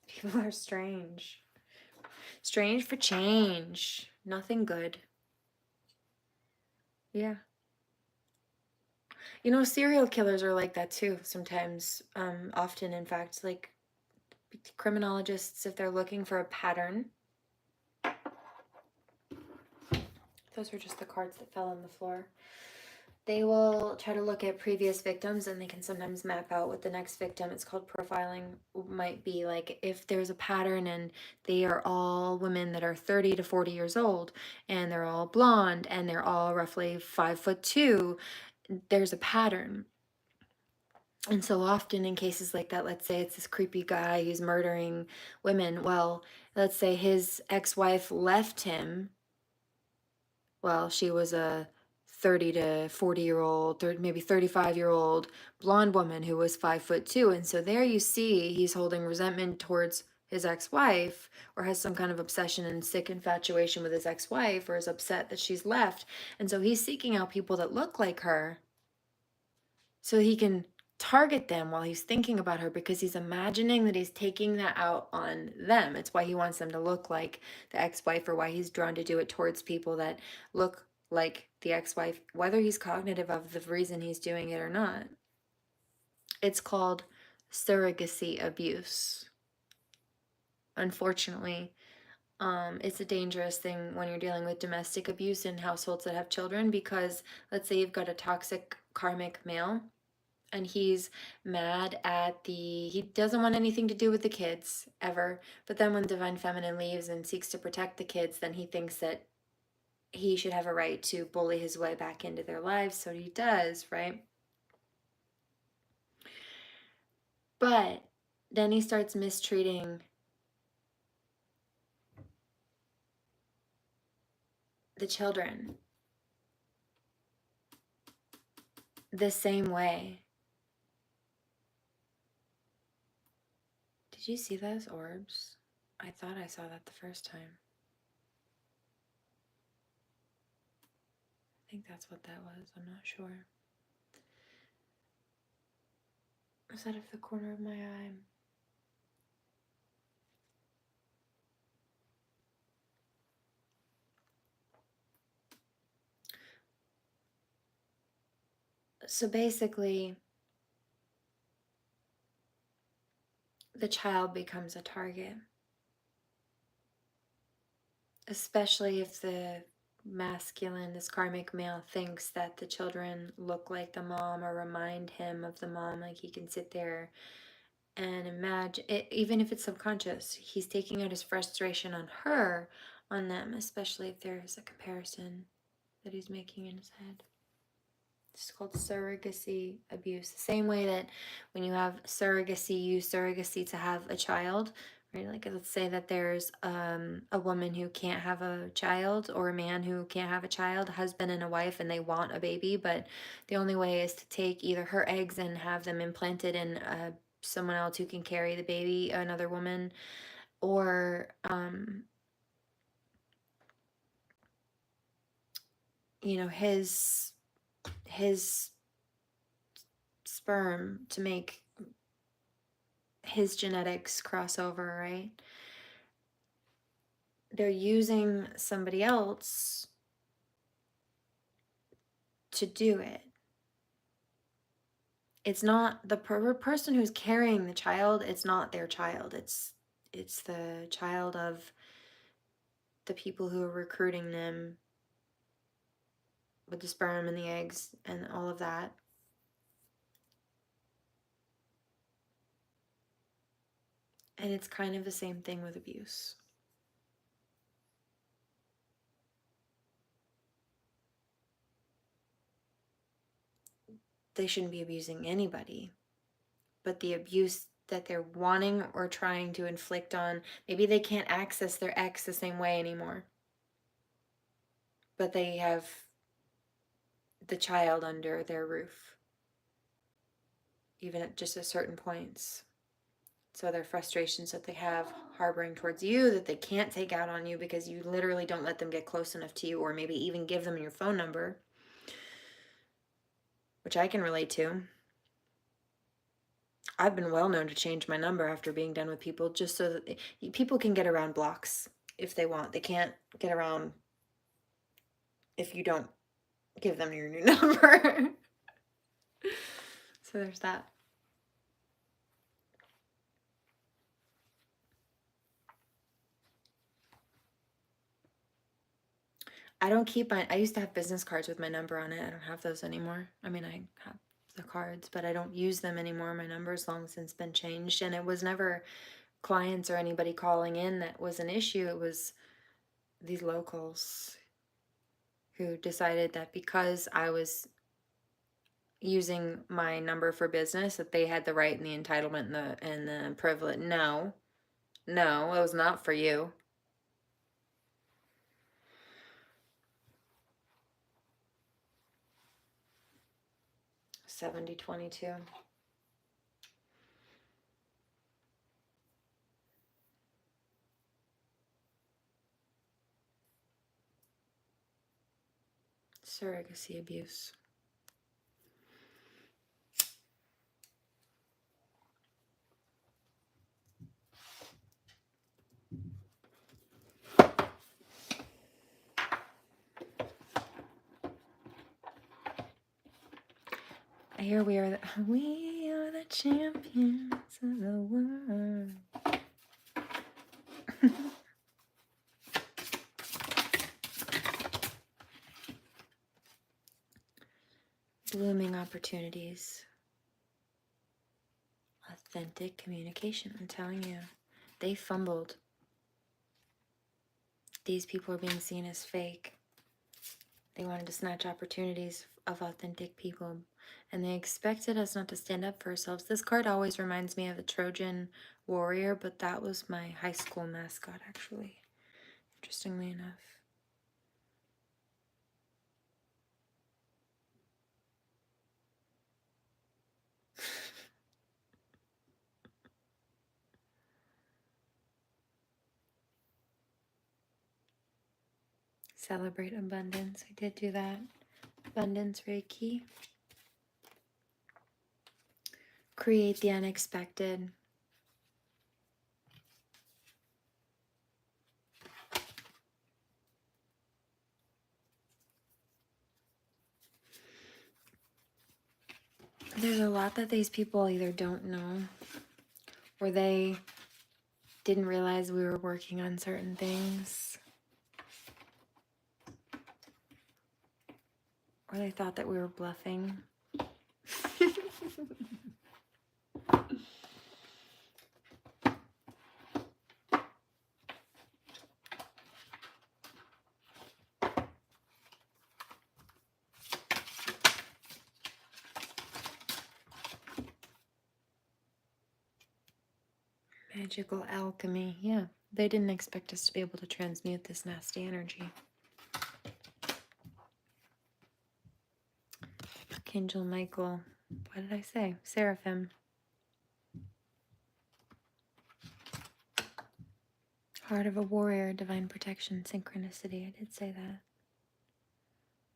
People are strange. Strange for change. Nothing good. Yeah. You know, serial killers are like that too sometimes. Often, in fact, like criminologists, if they're looking for a pattern. Those were just the cards that fell on the floor. They will try to look at previous victims, and they can sometimes map out what the next victim, it's called profiling, might be. Like if there's a pattern and they are all women that are 30 to 40 years old, and they're all blonde, and they're all roughly 5'2", there's a pattern. And so often in cases like that, let's say it's this creepy guy who's murdering women. Well, let's say his ex-wife left him. Well, she was a 30 to 40-year-old, maybe 35-year-old blonde woman who was 5'2". And so there you see he's holding resentment towards his ex-wife, or has some kind of obsession and sick infatuation with his ex-wife, or is upset that she's left. And so he's seeking out people that look like her so he can target them while he's thinking about her, because he's imagining that he's taking that out on them. It's why he wants them to look like the ex-wife, or why he's drawn to do it towards people that look like the ex-wife, whether he's cognitive of the reason he's doing it or not. It's called surrogacy abuse. Unfortunately, it's a dangerous thing when you're dealing with domestic abuse in households that have children, because let's say you've got a toxic karmic male and he's mad at he doesn't want anything to do with the kids ever, but then when divine feminine leaves and seeks to protect the kids, then he thinks that he should have a right to bully his way back into their lives, so he does, right? But then he starts mistreating the children the same way. Did you see those orbs? I thought I saw that the first time. I think that's what that was. I'm not sure. Was that of the corner of my eye? So basically, the child becomes a target, especially if the masculine, this karmic male, thinks that the children look like the mom or remind him of the mom. Like he can sit there and imagine it, even if it's subconscious, he's taking out his frustration on her, on them, especially if there's a comparison that he's making in his head. It's called surrogacy abuse. The same way that when you have surrogacy, you use surrogacy to have a child, right? Like let's say that there's a woman who can't have a child, or a man who can't have a child, a husband and a wife, and they want a baby, but the only way is to take either her eggs and have them implanted in someone else who can carry the baby, another woman, or you know, his sperm to make his genetics cross over, right? They're using somebody else to do it. It's not the person who's carrying the child, it's not their child. It's the child of the people who are recruiting them with the sperm and the eggs and all of that. And it's kind of the same thing with abuse. They shouldn't be abusing anybody, but the abuse that they're wanting or trying to inflict on, maybe they can't access their ex the same way anymore, but they have the child under their roof, even at just at certain points. So their frustrations that they have harboring towards you, that they can't take out on you because you literally don't let them get close enough to you, or maybe even give them your phone number, which I can relate to. I've been well known to change my number after being done with people, just so that people can get around blocks if they want. They can't get around if you don't give them your new number. So there's that. I don't keep I used to have business cards with my number on it. I don't have those anymore. I mean, I have the cards, but I don't use them anymore. My number's long since been changed, and it was never clients or anybody calling in that was an issue. It was these locals who decided that because I was using my number for business, that they had the right and the entitlement and the privilege. No, it was not for you. $70.22. Surrogacy abuse. I hear we are the champions of the world. Blooming opportunities. Authentic communication, I'm telling you. They fumbled. These people are being seen as fake. They wanted to snatch opportunities of authentic people, and they expected us not to stand up for ourselves. This card always reminds me of a Trojan warrior, but that was my high school mascot, actually, interestingly enough. Celebrate abundance. I did do that. Abundance Reiki. Create the unexpected. There's a lot that these people either don't know or they didn't realize we were working on certain things, or they thought that we were bluffing. Magical alchemy. Yeah, they didn't expect us to be able to transmute this nasty energy. Archangel Michael. What did I say? Seraphim. Heart of a warrior, divine protection, synchronicity. I did say that.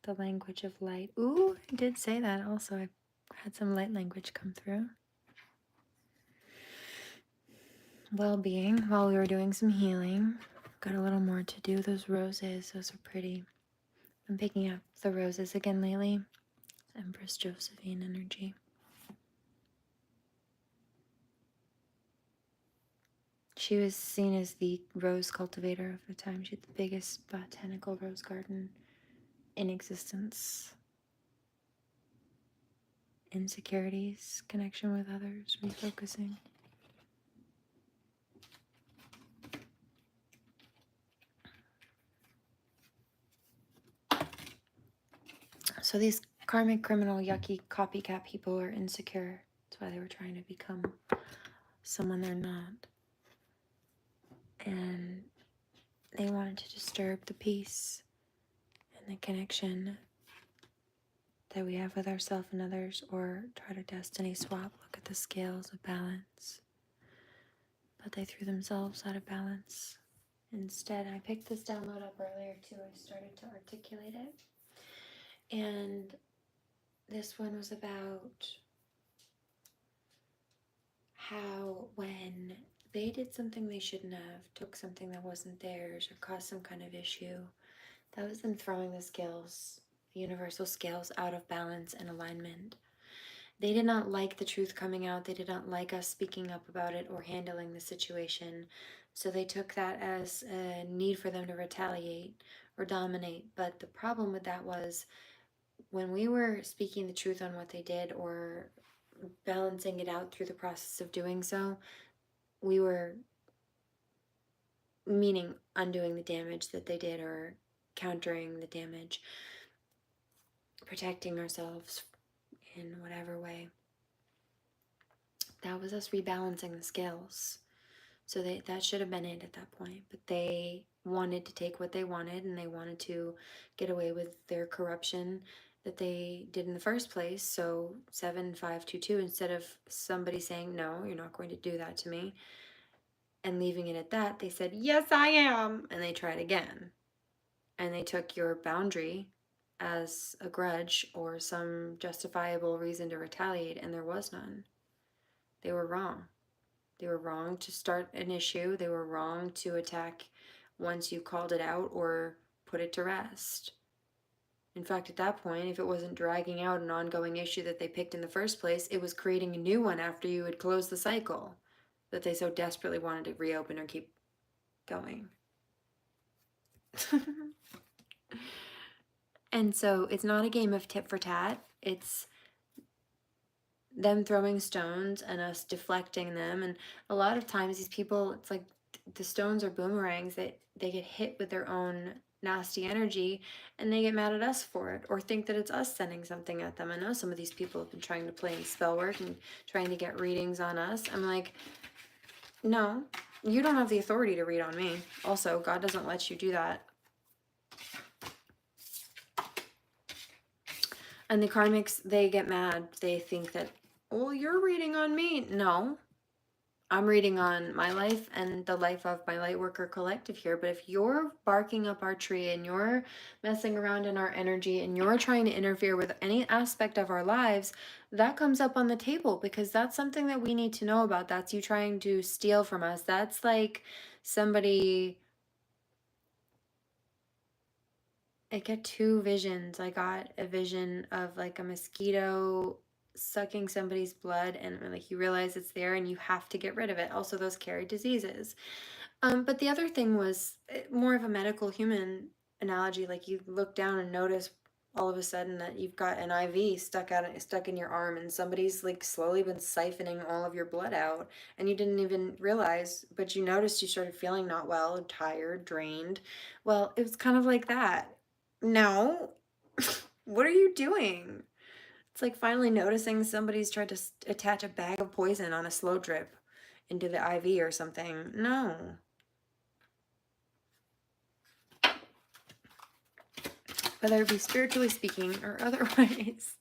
The language of light. Ooh, I did say that also. I had some light language come through. Well-being while we were doing some healing. Got a little more to do. Those roses, those are pretty. I'm picking up the roses again lately. Empress Josephine energy. She was seen as the rose cultivator of the time. She had the biggest botanical rose garden in existence. Insecurities, connection with others, refocusing. So these karmic, criminal, yucky, copycat people are insecure. That's why they were trying to become someone they're not. And they wanted to disturb the peace and the connection that we have with ourselves and others, or try to destiny swap, look at the scales of balance. But they threw themselves out of balance. Instead, I picked this download up earlier too. I started to articulate it. And this one was about how when they did something they shouldn't have, took something that wasn't theirs, or caused some kind of issue, that was them throwing the scales, the universal scales, out of balance and alignment. They did not like the truth coming out. They did not like us speaking up about it or handling the situation. So they took that as a need for them to retaliate or dominate. But the problem with that was when we were speaking the truth on what they did or balancing it out through the process of doing so, we were, meaning undoing the damage that they did or countering the damage, protecting ourselves in whatever way. That was us rebalancing the scales. So that should have been it at that point. But they wanted to take what they wanted, and they wanted to get away with their corruption that they did in the first place. So 7522, instead of somebody saying, no, you're not going to do that to me, and leaving it at that, they said, yes, I am. And they tried again. And they took your boundary as a grudge or some justifiable reason to retaliate, and there was none. They were wrong. They were wrong to start an issue. They were wrong to attack once you called it out or put it to rest. In fact, at that point, if it wasn't dragging out an ongoing issue that they picked in the first place, it was creating a new one after you had closed the cycle that they so desperately wanted to reopen or keep going. And so it's not a game of tit for tat. It's them throwing stones and us deflecting them. And a lot of times these people, it's like the stones are boomerangs that they get hit with their own nasty energy and they get mad at us for it or think that it's us sending something at them. I know some of these people have been trying to play in spell work and trying to get readings on us. I'm like, no, you don't have the authority to read on me. Also, God doesn't let you do that. And the karmics, they get mad. They think that, well, you're reading on me. No, I'm reading on my life and the life of my Lightworker collective here. But if you're barking up our tree and you're messing around in our energy and you're trying to interfere with any aspect of our lives, that comes up on the table because that's something that we need to know about. That's you trying to steal from us. That's like somebody... I get two visions. I got a vision of like a mosquito sucking somebody's blood and like you realize it's there and you have to get rid of it. Also, those carry diseases. But the other thing was more of a medical human analogy. Like you look down and notice all of a sudden that you've got an IV stuck in your arm and somebody's like slowly been siphoning all of your blood out and you didn't even realize, but you noticed you started feeling not well, tired, drained. Well, it was kind of like that. No. What are you doing? It's like finally noticing somebody's tried to attach a bag of poison on a slow drip into the IV or something. No. Whether it be spiritually speaking or otherwise.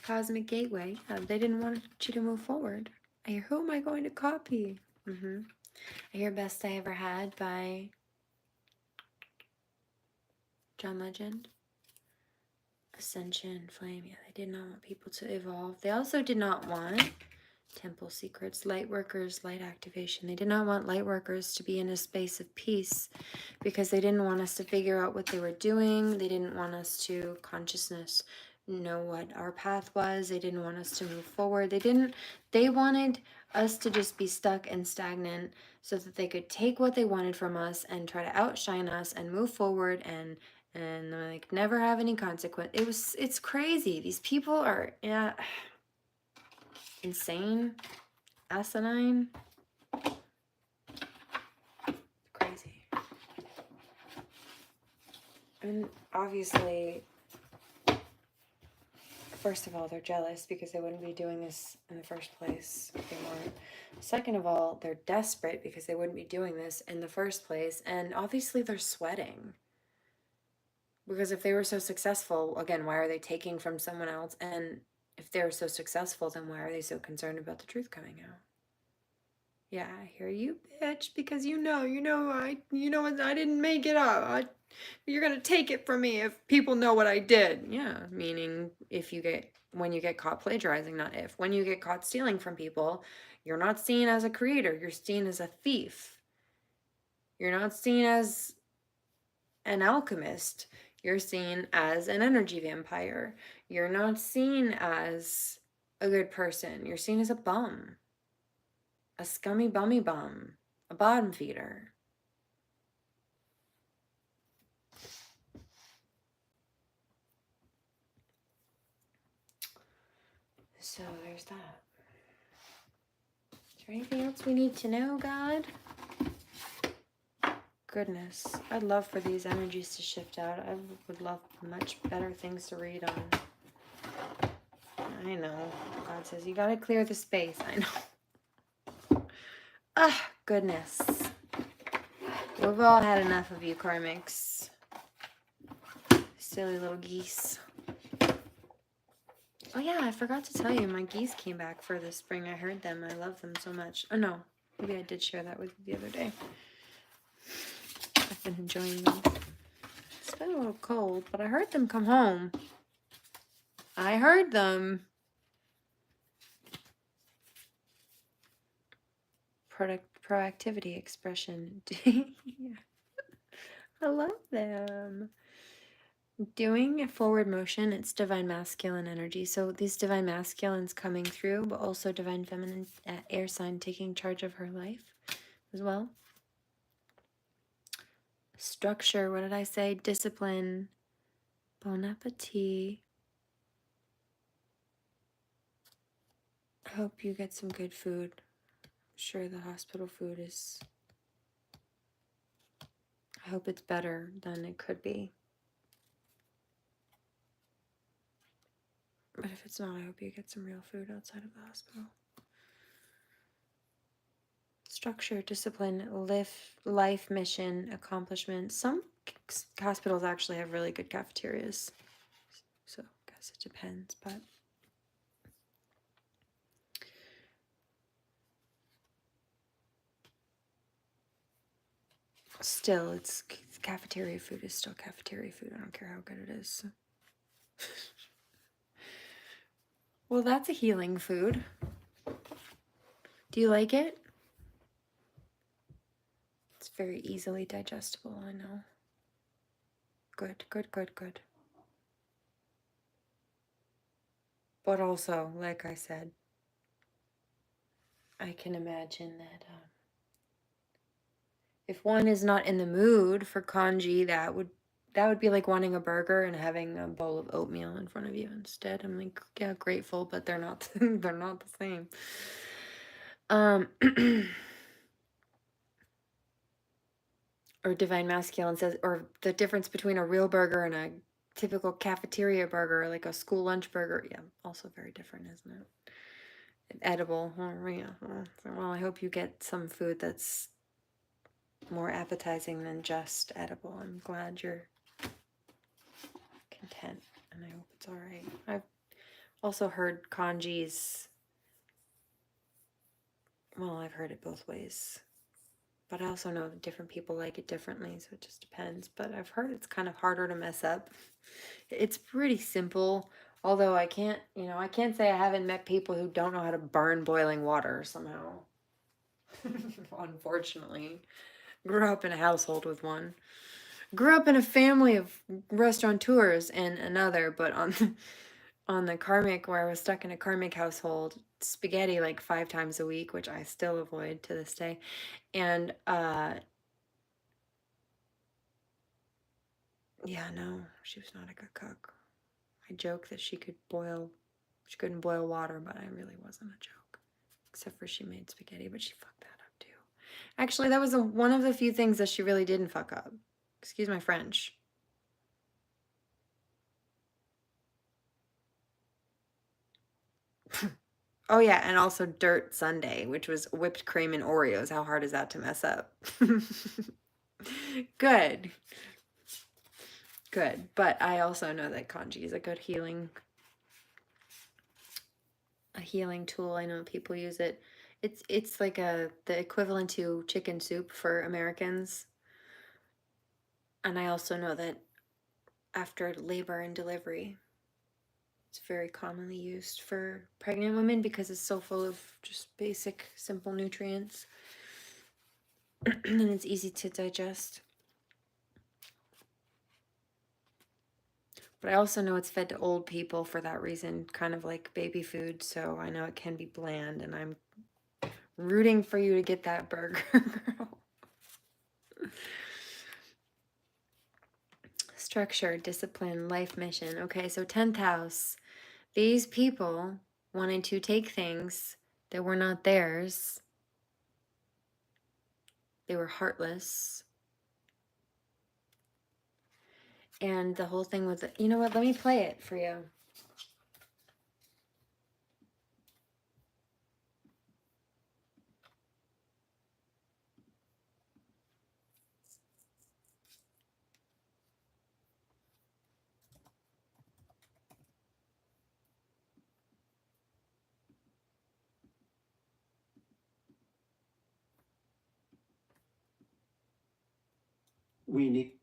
Cosmic Gateway. They didn't want you to move forward. I hear, who am I going to copy? I hear Best I Ever Had by John Legend. Ascension, Flame. Yeah, they did not want people to evolve. They also did not want Temple Secrets, Light Workers, Light Activation. They did not want Light Workers to be in a space of peace because they didn't want us to figure out what they were doing. They didn't want us to consciousness know what our path was. They didn't want us to move forward. They wanted us to just be stuck and stagnant so that they could take what they wanted from us and try to outshine us and move forward and like never have any consequence. It's crazy. These people are insane, asinine, crazy. And obviously, first of all, they're jealous because they wouldn't be doing this in the first place if they weren't. Second of all, they're desperate because they wouldn't be doing this in the first place. And obviously they're sweating. Because if they were so successful, again, why are they taking from someone else? And if they're so successful, then why are they so concerned about the truth coming out? Yeah, I hear you, bitch, because I didn't make it up. You're gonna take it from me if people know what I did. Yeah, meaning when you get caught plagiarizing, not if. When you get caught stealing from people, you're not seen as a creator, you're seen as a thief. You're not seen as an alchemist. You're seen as an energy vampire. You're not seen as a good person. You're seen as a bum. A scummy bummy bum. A bottom feeder. So there's that. Is there anything else we need to know, God? Goodness. I'd love for these energies to shift out. I would love much better things to read on. I know. God says you gotta clear the space. I know. Ah, goodness. We've all had enough of you, karmics. Silly little geese. Oh yeah, I forgot to tell you, my geese came back for the spring. I heard them. I love them so much. Oh no, maybe I did share that with you the other day. I've been enjoying them. It's been a little cold, but I heard them come home. I heard them. Proactivity expression. Yeah. I love them. Doing a forward motion, it's divine masculine energy. So these divine masculines coming through, but also divine feminine air sign taking charge of her life as well. Structure, what did I say? Discipline, bon appetit. I hope you get some good food. I'm sure the hospital food is, I hope it's better than it could be. But if it's not, I hope you get some real food outside of the hospital. Structure, discipline, life mission, accomplishment. Some hospitals actually have really good cafeterias. So I guess it depends, but still, it's cafeteria food is still cafeteria food. I don't care how good it is. Well, that's a healing food. Do you like it? It's very easily digestible, I know. Good, good, good, good. But also, like I said, I can imagine that if one is not in the mood for congee, that would be like wanting a burger and having a bowl of oatmeal in front of you instead. I'm like, yeah, grateful, but they're not they're not the same. Or divine masculine says, or the difference between a real burger and a typical cafeteria burger, like a school lunch burger. Yeah, also very different, isn't it? Edible. Oh, yeah. Well, I hope you get some food that's more appetizing than just edible. I'm glad you're content, and I hope it's all right. I've also heard kanjis. Well, I've heard it both ways, but I also know that different people like it differently, so it just depends. But I've heard it's kind of harder to mess up. It's pretty simple, although I can't say I haven't met people who don't know how to burn boiling water somehow. Unfortunately, grew up in a household with one. Grew up in a family of restaurateurs and another, but on the karmic, where I was stuck in a karmic household, spaghetti like 5 times a week, which I still avoid to this day. And yeah, no, she was not a good cook. I joke that she couldn't boil water, but I really wasn't a joke. Except for she made spaghetti, but she fucked that up too. Actually, that was one of the few things that she really didn't fuck up. Excuse my French. Oh yeah, and also Dirt Sundae, which was whipped cream and Oreos. How hard is that to mess up? Good. Good. But I also know that kanji is a good healing tool. I know people use it. It's like the equivalent to chicken soup for Americans. And I also know that after labor and delivery, it's very commonly used for pregnant women because it's so full of just basic, simple nutrients. And it's easy to digest. But I also know it's fed to old people for that reason, kind of like baby food. So I know it can be bland, and I'm rooting for you to get that burger, girl. Structure, discipline, life mission. Okay, so 10th house. These people wanted to take things that were not theirs. They were heartless. And the whole thing with, you know what, let me play it for you. We need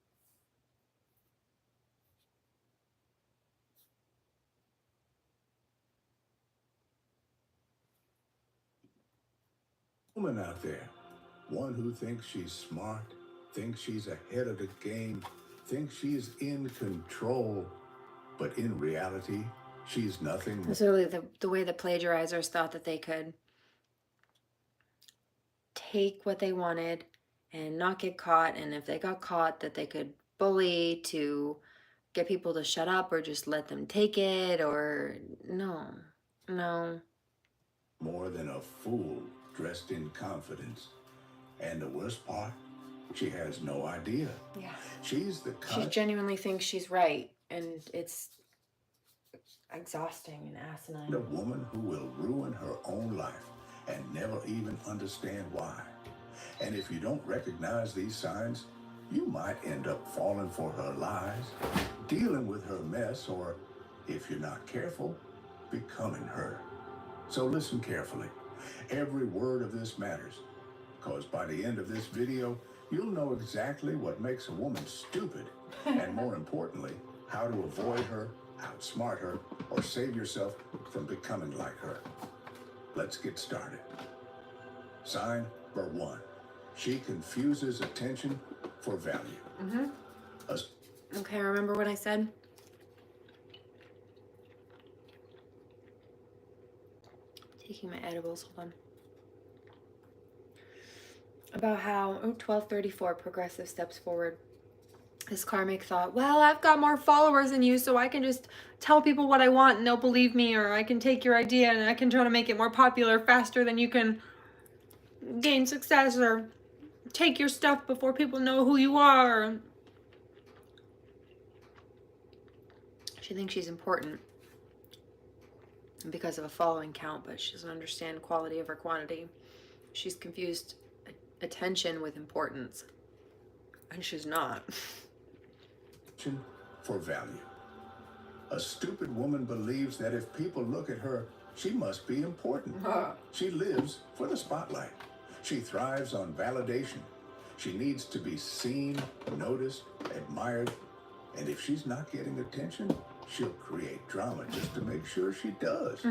a woman out there, one who thinks she's smart, thinks she's ahead of the game, thinks she's in control, but in reality, she's nothing. That's really the way the plagiarizers thought that they could take what they wanted and not get caught, and if they got caught, that they could bully to get people to shut up or just let them take it, or no. More than a fool dressed in confidence. And the worst part, she has no idea. Yeah. She's the She genuinely thinks she's right, and it's exhausting and asinine. a woman who will ruin her own life and never even understand why. And if you don't recognize these signs, you might end up falling for her lies, dealing with her mess, or, if you're not careful, becoming her. So listen carefully. Every word of this matters, because by the end of this video, you'll know exactly what makes a woman stupid, and more importantly, how to avoid her, outsmart her, or save yourself from becoming like her. Let's get started. Sign number 1. She confuses attention for value. Okay, remember what I said? Taking my edibles, hold on. About how, 1234, progressive steps forward. This karmic thought, well, I've got more followers than you, so I can just tell people what I want and they'll believe me, or I can take your idea and I can try to make it more popular faster than you can gain success, or take your stuff before people know who you are. She thinks she's important because of a following count, but she doesn't understand quality over quantity. She's confused attention with importance, and she's not. For value. A stupid woman believes that if people look at her, she must be important. She lives for the spotlight. She thrives on validation. She needs to be seen, noticed, admired, and if she's not getting attention, she'll create drama just to make sure she does.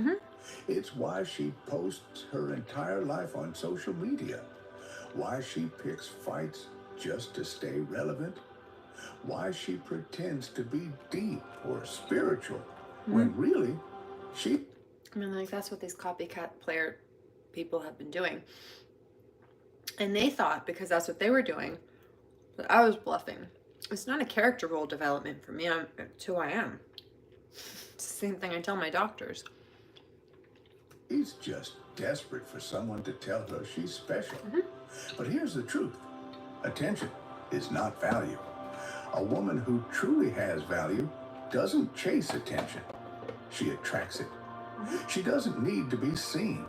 It's why she posts her entire life on social media, why she picks fights just to stay relevant, why she pretends to be deep or spiritual when really I mean, like, that's what these copycat player people have been doing. And they thought, because that's what they were doing, that I was bluffing. It's not a character role development for me. It's who I am. It's the same thing I tell my doctors. She's just desperate for someone to tell her she's special. But here's the truth. Attention is not value. A woman who truly has value doesn't chase attention. She attracts it. She doesn't need to be seen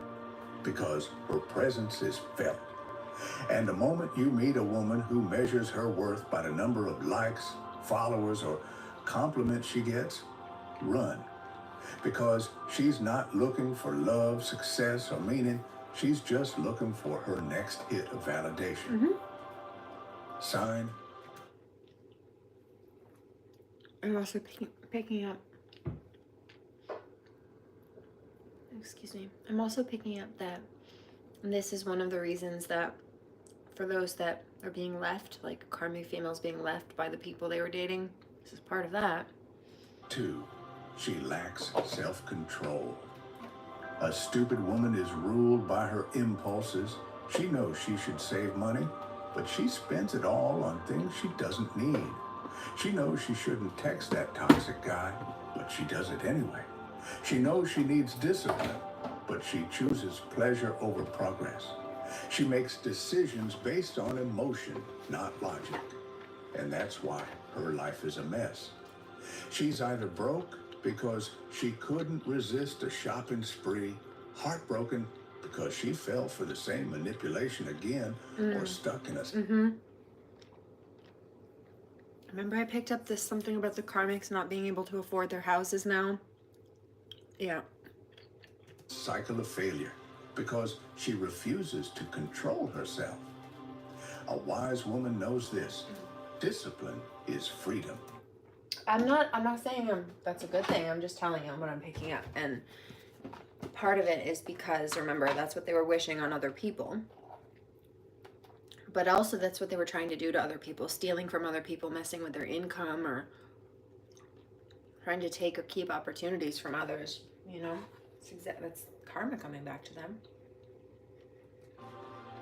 because her presence is felt. And the moment you meet a woman who measures her worth by the number of likes, followers, or compliments she gets, run. Because she's not looking for love, success, or meaning. She's just looking for her next hit of validation. Sign. I'm also picking up, excuse me, I'm also picking up that this is one of the reasons that for those that are being left, like karmic females being left by the people they were dating, this is part of that. 2, she lacks self-control. A stupid woman is ruled by her impulses. She knows she should save money, but she spends it all on things she doesn't need. She knows she shouldn't text that toxic guy, but she does it anyway. She knows she needs discipline, but she chooses pleasure over progress. She makes decisions based on emotion, not logic. And that's why her life is a mess. She's either broke because she couldn't resist a shopping spree, heartbroken because she fell for the same manipulation again, or stuck in a... Remember I picked up this something about the karmics not being able to afford their houses now? Yeah. cycle of failure because she refuses to control herself. A wise woman knows this. Discipline is freedom. I'm not saying that's a good thing. I'm just telling you what I'm picking up. And part of it is because, remember, that's what they were wishing on other people. But also that's what they were trying to do to other people, stealing from other people, messing with their income, or trying to take or keep opportunities from others, you know? That's karma coming back to them.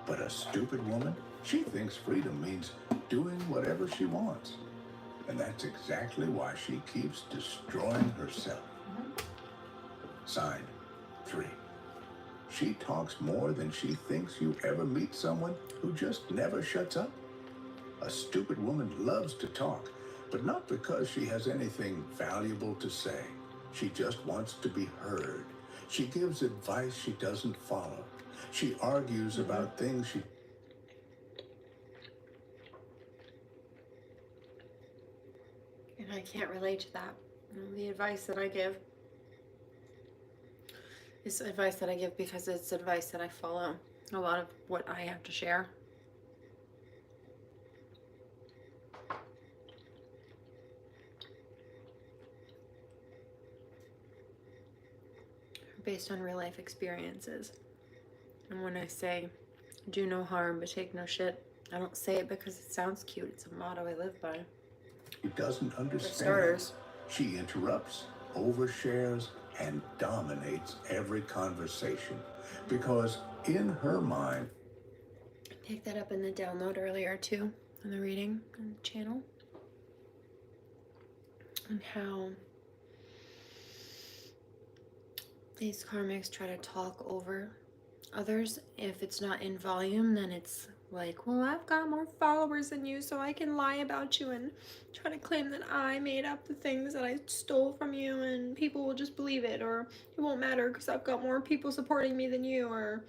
But a stupid woman, she thinks freedom means doing whatever she wants. And that's exactly why she keeps destroying herself. Signed, 3. She talks more than she thinks you ever meet someone who just never shuts up. A stupid woman loves to talk, but not because she has anything valuable to say. She just wants to be heard. She gives advice she doesn't follow. She argues about things she... And I can't relate to that. The advice that I give is advice that I give because it's advice that I follow. A lot of what I have to share. Based on real life experiences. And when I say, do no harm but take no shit, I don't say it because it sounds cute. It's a motto I live by. She doesn't understand. For starters. She interrupts, overshares, and dominates every conversation. Because in her mind... I picked that up in the download earlier too, in the reading on the channel. And how these karmics try to talk over others. If it's not in volume, then it's like, well, I've got more followers than you, so I can lie about you and try to claim that I made up the things that I stole from you, and people will just believe it, or it won't matter because I've got more people supporting me than you, or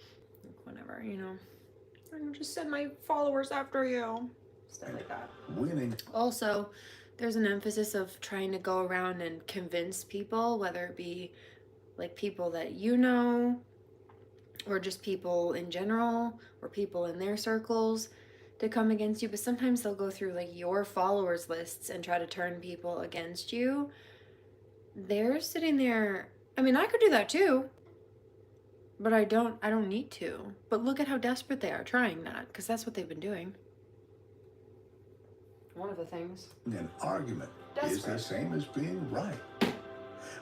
whatever, you know. And just send my followers after you. Stuff like that. Winning. Also, there's an emphasis of trying to go around and convince people, whether it be like people that you know, or just people in general, or people in their circles, to come against you. But sometimes they'll go through like your followers lists and try to turn people against you. They're sitting there. I mean, I could do that too, but I don't need to. But look at how desperate they are trying that, because that's what they've been doing. One of the things. An argument is the same as being right.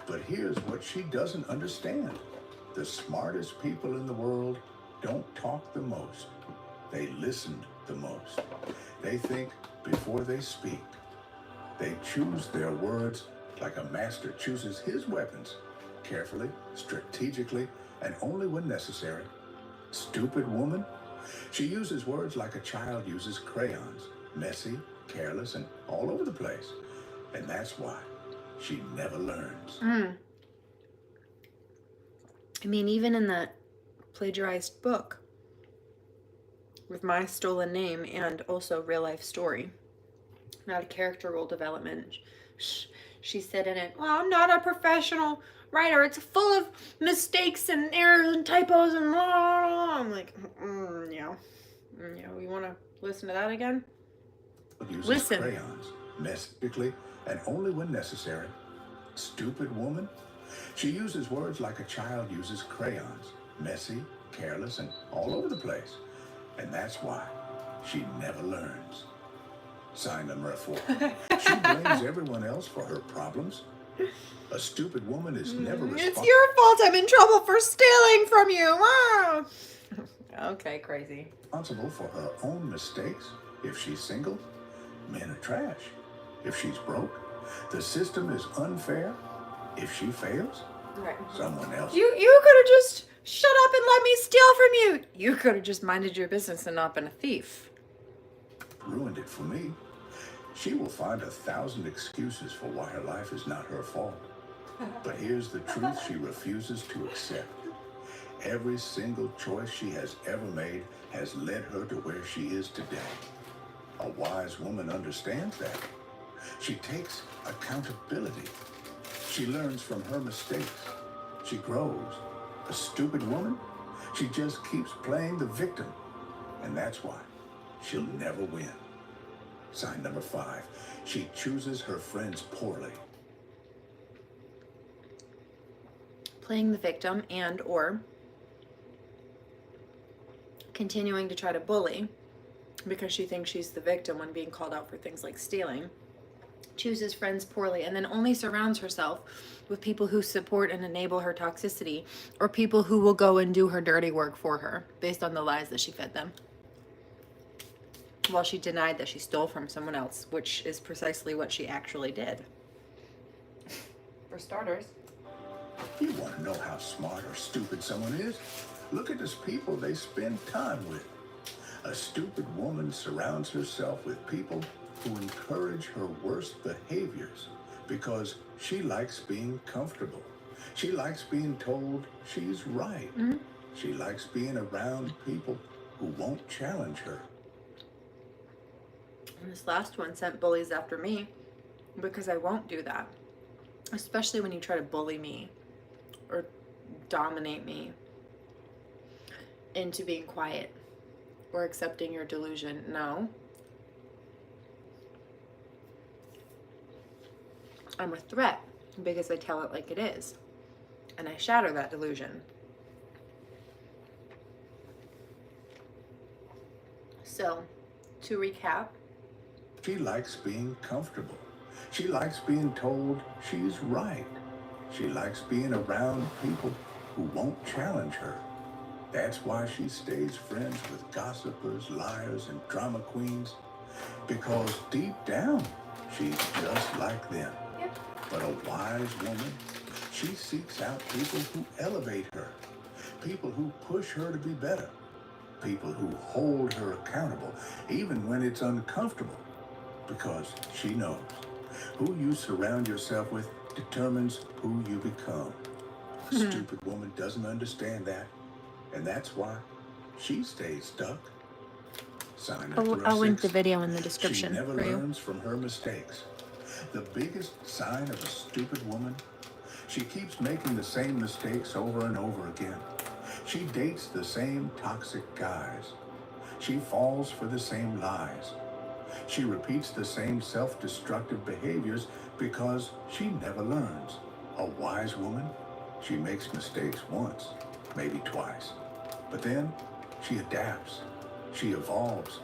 But here's what she doesn't understand. The smartest people in the world don't talk the most. They listen the most. They think before they speak. They choose their words like a master chooses his weapons, carefully, strategically, and only when necessary. Stupid woman. She uses words like a child uses crayons, messy, careless, and all over the place. And that's why she never learns. I mean, even in that plagiarized book with my stolen name and also real life story, not a character role development, she said in it, well, I'm not a professional writer. It's full of mistakes and errors and typos and blah, blah, blah. I'm like, yeah. You want to listen to that again? Uses crayons, messically, and only when necessary. Stupid woman. She uses words like a child uses crayons, messy, careless, and all over the place. And that's why she never learns. Sign number 4. She blames everyone else for her problems. A stupid woman is never responsible. It's your fault I'm in trouble for stealing from you. Wow. Okay, crazy. Responsible for her own mistakes. If she's single, men are trash. If she's broke, the system is unfair. If she fails, Right. someone else. You could have just shut up and let me steal from you. You could have just minded your business and not been a thief. Ruined it for me. She will find 1,000 excuses for why her life is not her fault. But here's the truth she refuses to accept. Every single choice she has ever made has led her to where she is today. A wise woman understands that. She takes accountability. She learns from her mistakes. She grows. A stupid woman, she just keeps playing the victim. And that's why she'll never win. Sign number 5. She chooses her friends poorly. Playing the victim and or continuing to try to bully because she thinks she's the victim when being called out for things like stealing, chooses friends poorly, and then only surrounds herself with people who support and enable her toxicity, or people who will go and do her dirty work for her based on the lies that she fed them. While she denied that she stole from someone else, which is precisely what she actually did. For starters. You want to know how smart or stupid someone is? Look at the people they spend time with. A stupid woman surrounds herself with people who encourage her worst behaviors because she likes being comfortable. She likes being told she's right. She likes being around people who won't challenge her. And this last one sent bullies after me because I won't do that. Especially when you try to bully me or dominate me into being quiet or accepting your delusion. No. I'm a threat because I tell it like it is. And I shatter that delusion. So, to recap. She likes being comfortable. She likes being told she's right. She likes being around people who won't challenge her. That's why she stays friends with gossipers, liars, and drama queens. Because deep down, she's just like them. Yep. But a wise woman, she seeks out people who elevate her. People who push her to be better. People who hold her accountable, even when it's uncomfortable. Because she knows who you surround yourself with determines who you become. A stupid woman doesn't understand that, and that's why she stays stuck. Sign up I'll link the video in the description She never for you. learns from her mistakes. The biggest sign of a stupid woman, she keeps making the same mistakes over and over again. She dates the same toxic guys. She falls for the same lies. She repeats the same self-destructive behaviors because she never learns. A wise woman, she makes mistakes once, maybe twice. But then she adapts. She evolves.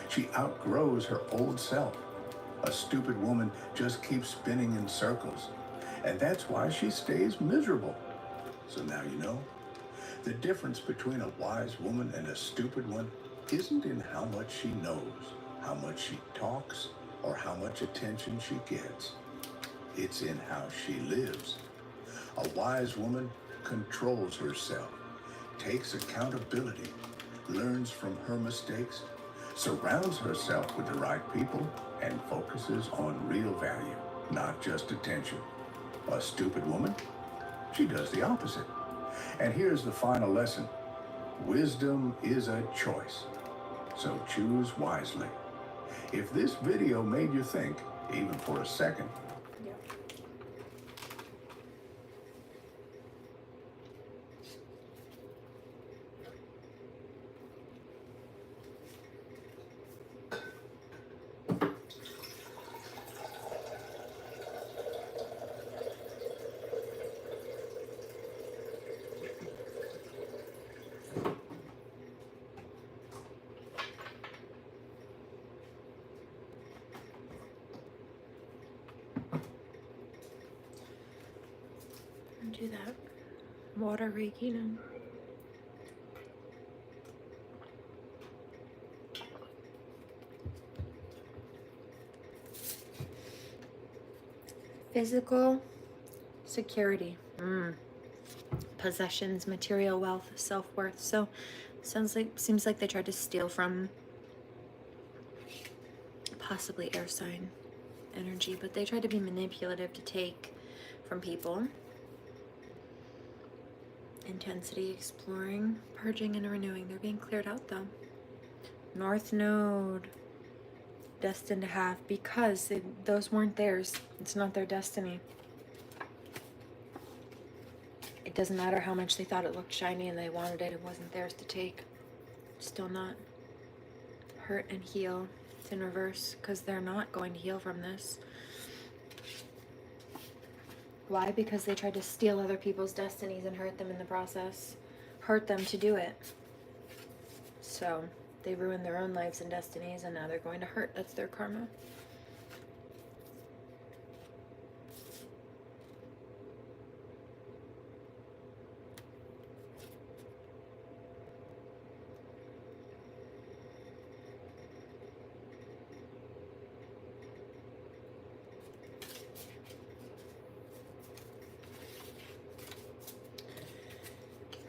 She outgrows her old self. A stupid woman just keeps spinning in circles. And that's why she stays miserable. So now you know. The difference between a wise woman and a stupid one isn't in how much she knows, how much she talks, or how much attention she gets. It's in how she lives. A wise woman controls herself, takes accountability, learns from her mistakes, surrounds herself with the right people, and focuses on real value, not just attention. A stupid woman, she does the opposite. And here's the final lesson. Wisdom is a choice, so choose wisely. If this video made you think, even for a second, Do that. Water Reiki now. Physical security. Possessions, material wealth, self-worth. So seems like they tried to steal from possibly air sign energy, but they tried to be manipulative to take from people. Intensity, exploring, purging, and renewing. They're being cleared out though. North Node. Destined to have, because those weren't theirs. It's not their destiny. It doesn't matter how much they thought it looked shiny and they wanted it. It wasn't theirs to take. Still not. Hurt and heal. It's in reverse because they're not going to heal from this. Why? Because they tried to steal other people's destinies and hurt them in the process. Hurt them to do it. So, They ruined their own lives and destinies, and now they're going to hurt. That's their karma.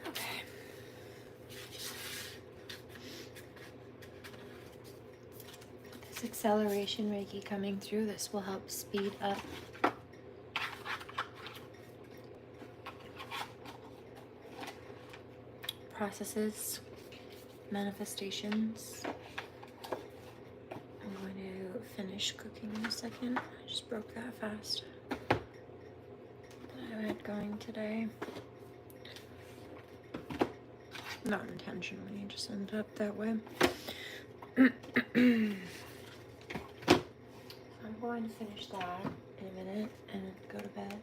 Okay. This acceleration Reiki coming through, this will help speed up processes, manifestations. I'm going to finish cooking in a second. I just broke that fast. I had going today. Not intentionally, just ended up that way. I'm going to finish that in a minute and go to bed.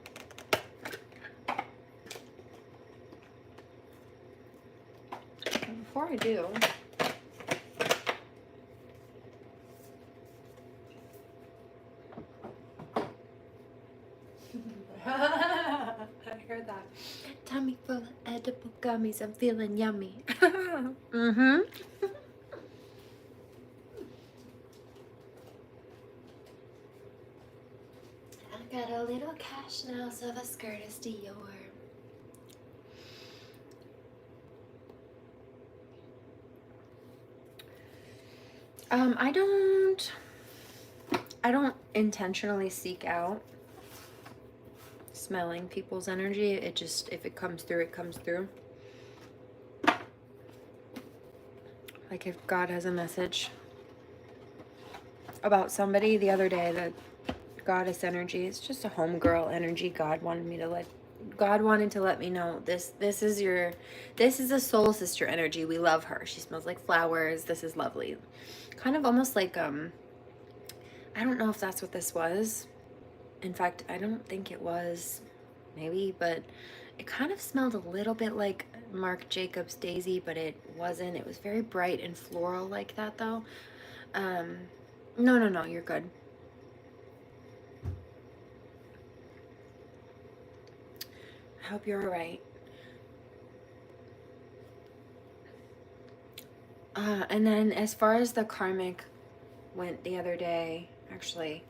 And before I do, I heard that. Tummy full of edible gummies. I'm feeling yummy. Mm-hmm. I got a little cash now, so the skirt is Dior. I don't intentionally seek out smelling people's energy. It just, if it comes through, it comes through. Like if God has a message about somebody the other day, the goddess energy, it's just a homegirl energy. God wanted to let me know this is a soul sister energy. We love her. She smells like flowers. This is lovely. Kind of almost like I don't know if that's what this was. In fact, I don't think it was, maybe, but it kind of smelled a little bit like Marc Jacobs Daisy, but it wasn't. It was very bright and floral like that, though. No, you're good. I hope you're all right. And then as far as the karmic went the other day, actually,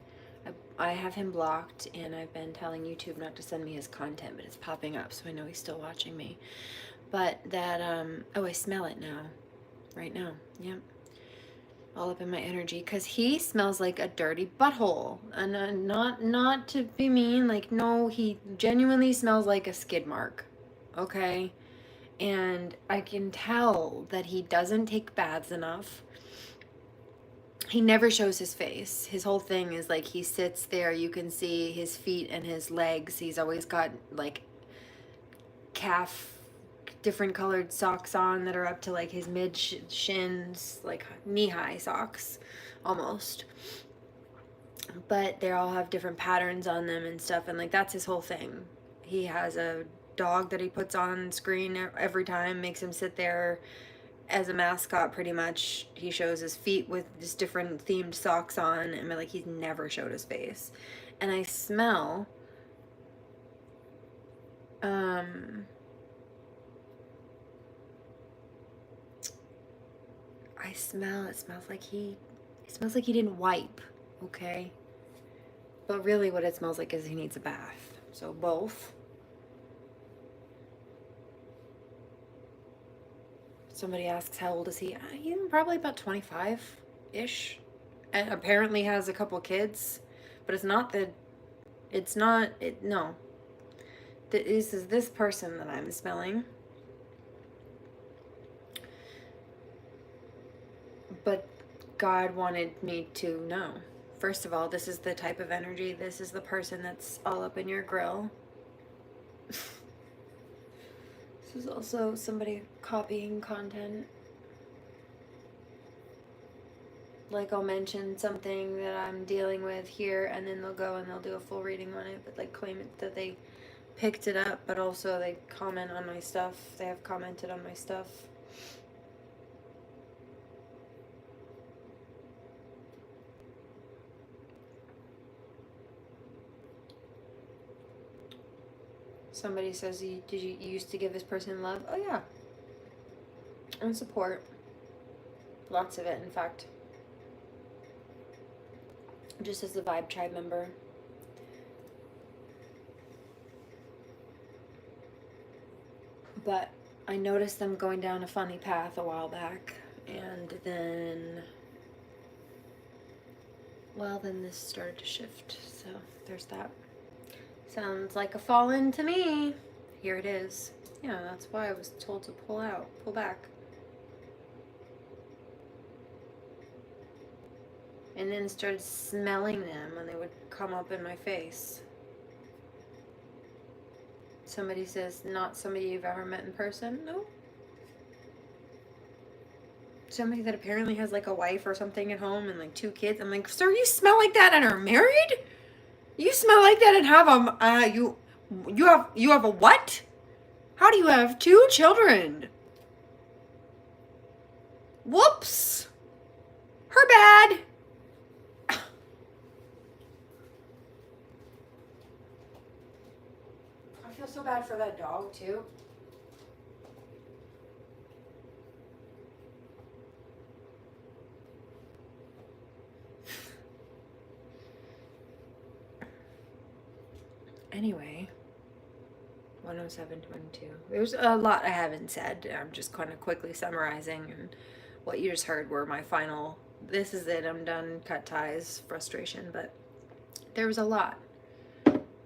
I have him blocked, and I've been telling YouTube not to send me his content, but it's popping up, so I know he's still watching me. But that, oh, I smell it now. Right now. Yep. All up in my energy, because he smells like a dirty butthole. And not to be mean, like, no, he genuinely smells like a skid mark. Okay? And I can tell that he doesn't take baths enough. He never shows his face. His whole thing is like he sits there, you can see his feet and his legs. He's always got like calf, different colored socks on that are up to like his mid shins, like knee-high socks almost. But they all have different patterns on them and stuff, and like that's his whole thing. He has a dog that he puts on screen every time, makes him sit there as a mascot pretty much. He shows his feet with just different themed socks on, and like he's never showed his face. And I smell it smells like he didn't wipe, okay? But really what it smells like is he needs a bath. So both. Somebody asks how old is he? He's probably about 25-ish. And apparently has a couple kids. But no. This is this person that I'm smelling. But God wanted me to know. First of all, this is the type of energy. This is the person that's all up in your grill. This is also somebody copying content. Like I'll mention something that I'm dealing with here, and then they'll go and they'll do a full reading on it, but like claim it that they picked it up, but also they comment on my stuff. They have commented on my stuff. Somebody says, did you used to give this person love? Oh, yeah. And support. Lots of it, in fact. Just as a Vibe Tribe member. But I noticed them going down a funny path a while back. And then... well, then this started to shift. So, there's that. Sounds like a fallen to me. Here it is. Yeah, that's why I was told to pull back. And then started smelling them when they would come up in my face. Somebody says, not somebody you've ever met in person? No. Somebody that apparently has like a wife or something at home and like 2 kids. I'm like, sir, you smell like that and are married? You smell like that and have you have a what? How do you have 2 children? Whoops. Her bad. I feel so bad for that dog too. Anyway, 107.22. There's a lot I haven't said. I'm just kind of quickly summarizing, and what you just heard were my final, this is it, I'm done, cut ties, frustration, but there was a lot.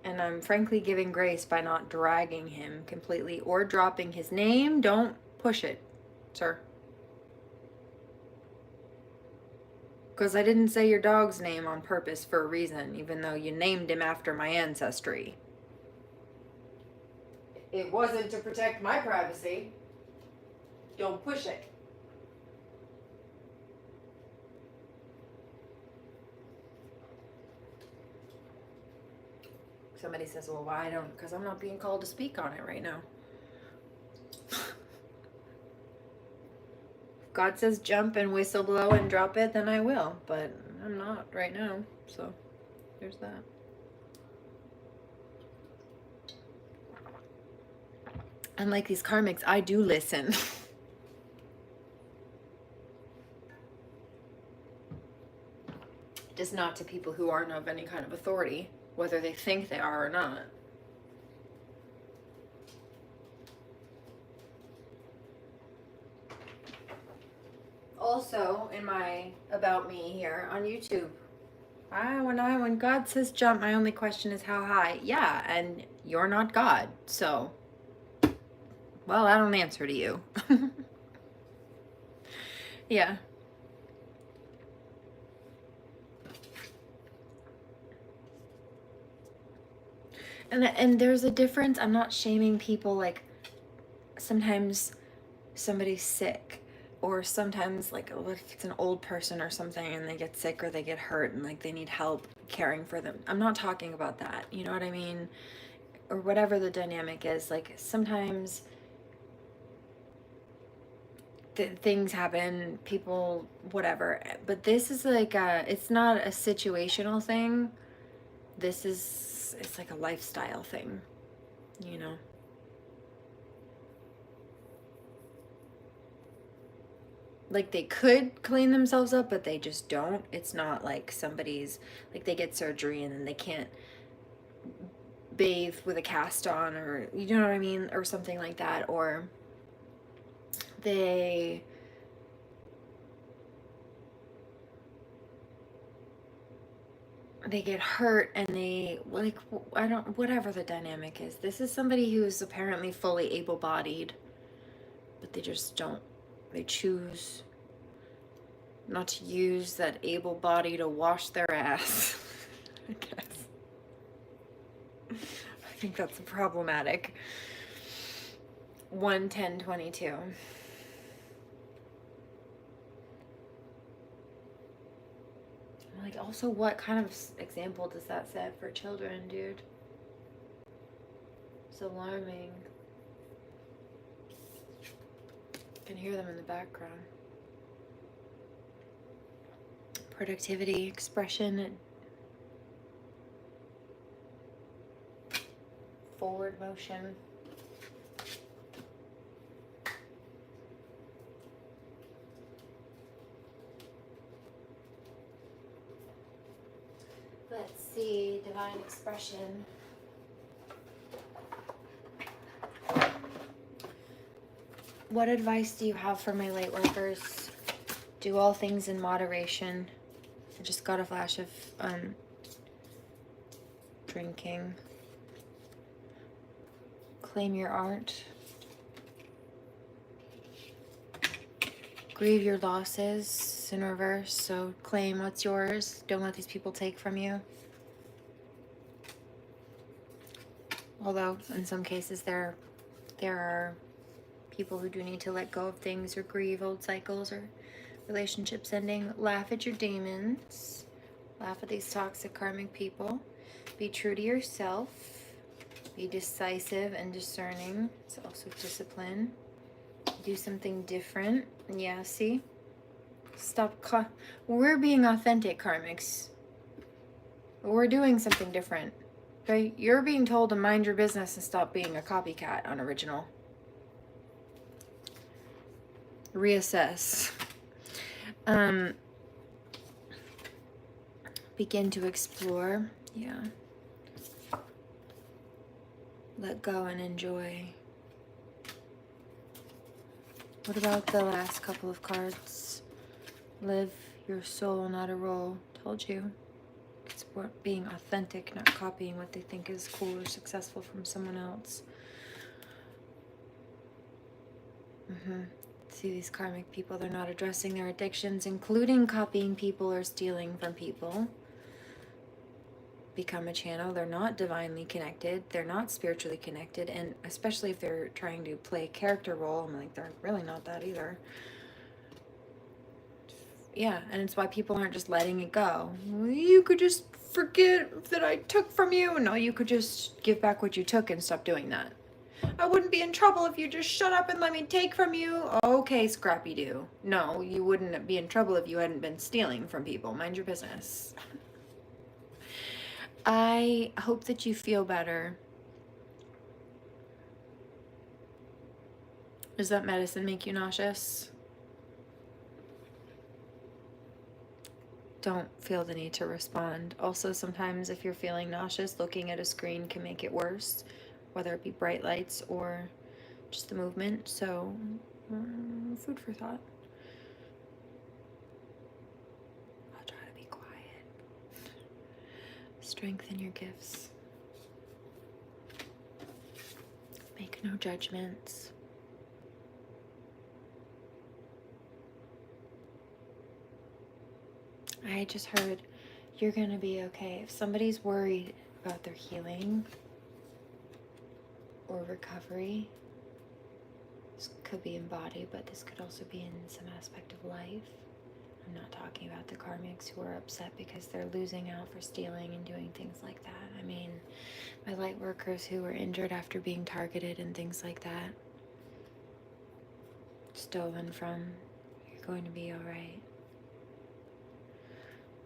And I'm frankly giving grace by not dragging him completely or dropping his name. Don't push it, sir. Because I didn't say your dog's name on purpose for a reason, even though you named him after my ancestry. It wasn't to protect my privacy. Don't push it. Somebody says, well, why don't? Because I'm not being called to speak on it right now. God says jump and whistle blow and drop it, then I will. But I'm not right now. So there's that. Unlike these karmics, I do listen. Just not to people who aren't of any kind of authority, whether they think they are or not. Also, in my About Me here on YouTube, when God says jump, my only question is how high. Yeah, and you're not God, so, well, I don't answer to you. Yeah. And there's a difference. I'm not shaming people. Like, sometimes somebody's sick, or sometimes, like, if it's an old person or something and they get sick or they get hurt and like they need help caring for them. I'm not talking about that, you know what I mean? Or whatever the dynamic is. Like, sometimes things happen, people, whatever, but this is like it's not a situational thing. It's like a lifestyle thing, you know. Like, they could clean themselves up, but they just don't. It's not like somebody's, like, they get surgery and then they can't bathe with a cast on, or, you know what I mean, or something like that, or they get hurt and they, like, I don't, whatever the dynamic is. This is somebody who is apparently fully able-bodied, but they just don't, they choose not to use that able body to wash their ass. I guess. I think that's problematic. 110.22. Like, also, what kind of example does that set for children, dude? It's alarming. I can hear them in the background. Productivity, expression, forward motion. Let's see, divine expression. What advice do you have for my light workers? Do all things in moderation. I just got a flash of drinking. Claim your art. Grieve your losses in reverse. So claim what's yours. Don't let these people take from you. Although in some cases there are people who do need to let go of things or grieve old cycles or relationships ending. Laugh at your demons. Laugh at these toxic karmic people. Be true to yourself. Be decisive and discerning. It's also discipline. Do something different. Yeah, see? Stop. We're being authentic, karmics. We're doing something different. Okay? You're being told to mind your business and stop being a copycat, unoriginal. Reassess. Begin to explore. Yeah. Let go and enjoy. What about the last couple of cards? Live your soul, not a role. Told you. It's being authentic, not copying what they think is cool or successful from someone else. See, these karmic people, they're not addressing their addictions, including copying people or stealing from people. Become a channel. They're not divinely connected. They're not spiritually connected. And especially if they're trying to play a character role, I'm like, they're really not that either. Yeah, and it's why people aren't just letting it go. Well, you could just forget that I took from you. No, you could just give back what you took and stop doing that. I wouldn't be in trouble if you just shut up and let me take from you. Okay, Scrappy Doo. No, you wouldn't be in trouble if you hadn't been stealing from people. Mind your business. I hope that you feel better. Does that medicine make you nauseous? Don't feel the need to respond. Also, sometimes if you're feeling nauseous, looking at a screen can make it worse, whether it be bright lights or just the movement. So, food for thought. I'll try to be quiet. Strengthen your gifts. Make no judgments. I just heard you're gonna be okay. If somebody's worried about their healing or recovery, this could be in body, but this could also be in some aspect of life. I'm not talking about the karmics who are upset because they're losing out for stealing and doing things like that. I mean, my light workers who were injured after being targeted and things like that, stolen from, you're going to be all right.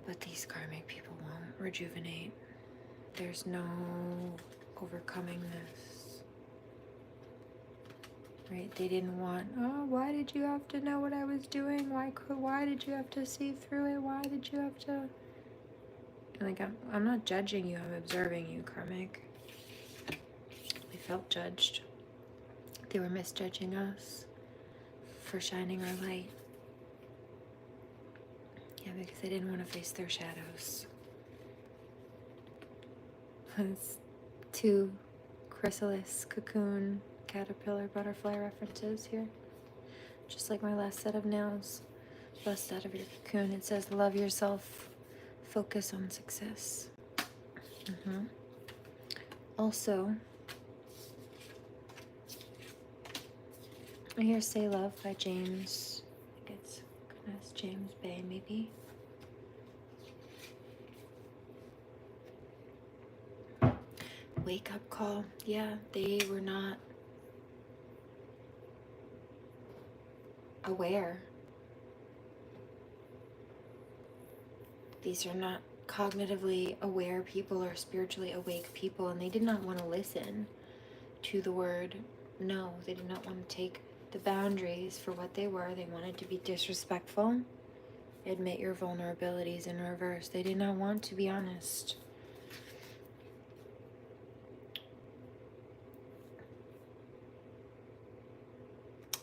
But these karmic people won't rejuvenate. There's no overcoming this. Right? They didn't want, oh, why did you have to know what I was doing? Why did you have to see through it? Why did you have to? Like, I'm not judging you, I'm observing you, karmic. We felt judged. They were misjudging us for shining our light. Yeah, because they didn't want to face their shadows. It's 2 chrysalis, cocoon, caterpillar, butterfly references here. Just like my last set of nails. Bust out of your cocoon. It says, love yourself. Focus on success. Also, I hear Say Love by James. I think it's James Bay, maybe. Wake up call. Yeah, they were not aware. These are not cognitively aware people or spiritually awake people, and they did not want to listen. to the word no. They did not want to take the boundaries for what they were. They wanted to be disrespectful, admit your vulnerabilities in reverse. They did not want to be honest.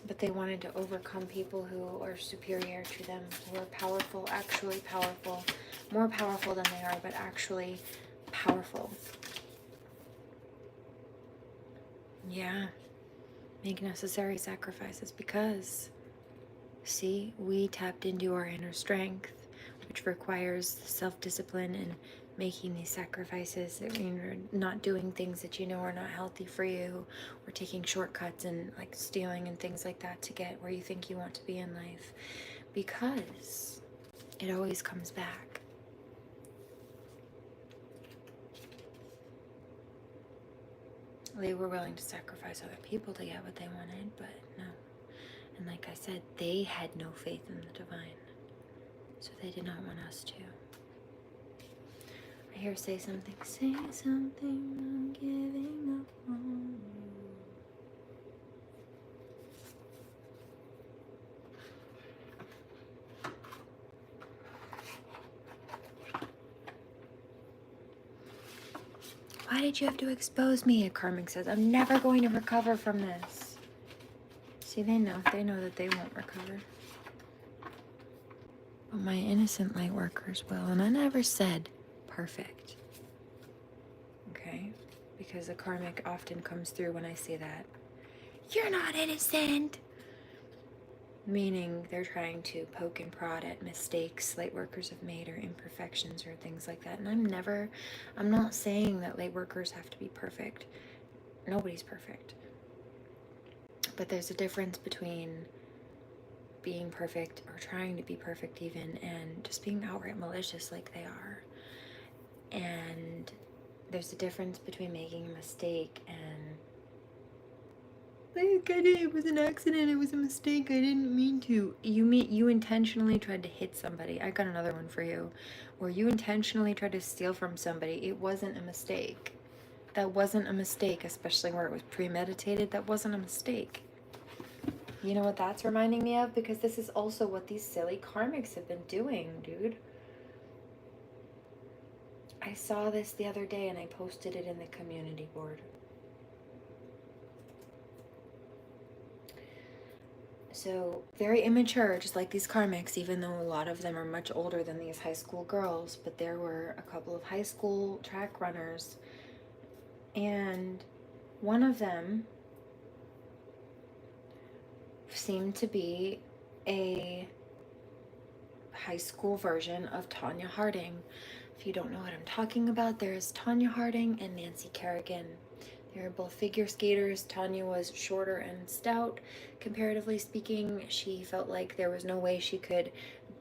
But they wanted to overcome people who are superior to them, who are powerful, actually powerful, more powerful than they are, but actually powerful. Yeah, make necessary sacrifices because, see, we tapped into our inner strength, which requires self-discipline and making these sacrifices, that you're not doing things that you know are not healthy for you, or taking shortcuts and like stealing and things like that to get where you think you want to be in life, because it always comes back. They were willing to sacrifice other people to get what they wanted, but no. And like I said, they had no faith in the divine, so they did not want us to. I hear say something, I'm giving up on you. Why did you have to expose me? Karmic says, I'm never going to recover from this. See, they know that they won't recover. But my innocent light workers will, and I never said perfect. Okay? Because the karmic often comes through when I say that. You're not innocent! Meaning they're trying to poke and prod at mistakes light workers have made or imperfections or things like that. And I'm not saying that light workers have to be perfect. Nobody's perfect. But there's a difference between being perfect or trying to be perfect even and just being outright malicious like they are. And there's a difference between making a mistake and it was an accident, it was a mistake, I didn't mean to. You intentionally tried to hit somebody. I got another one for you. Where you intentionally tried to steal from somebody. It wasn't a mistake. That wasn't a mistake, especially where it was premeditated. That wasn't a mistake. You know what that's reminding me of? Because this is also what these silly karmics have been doing, dude. I saw this the other day and I posted it in the community board. So, very immature, just like these karmics, even though a lot of them are much older than these high school girls. But there were a couple of high school track runners. And one of them seemed to be a high school version of Tanya Harding. If you don't know what I'm talking about, there's Tanya Harding and Nancy Kerrigan. They were both figure skaters. Tanya was shorter and stout, comparatively speaking. She felt like there was no way she could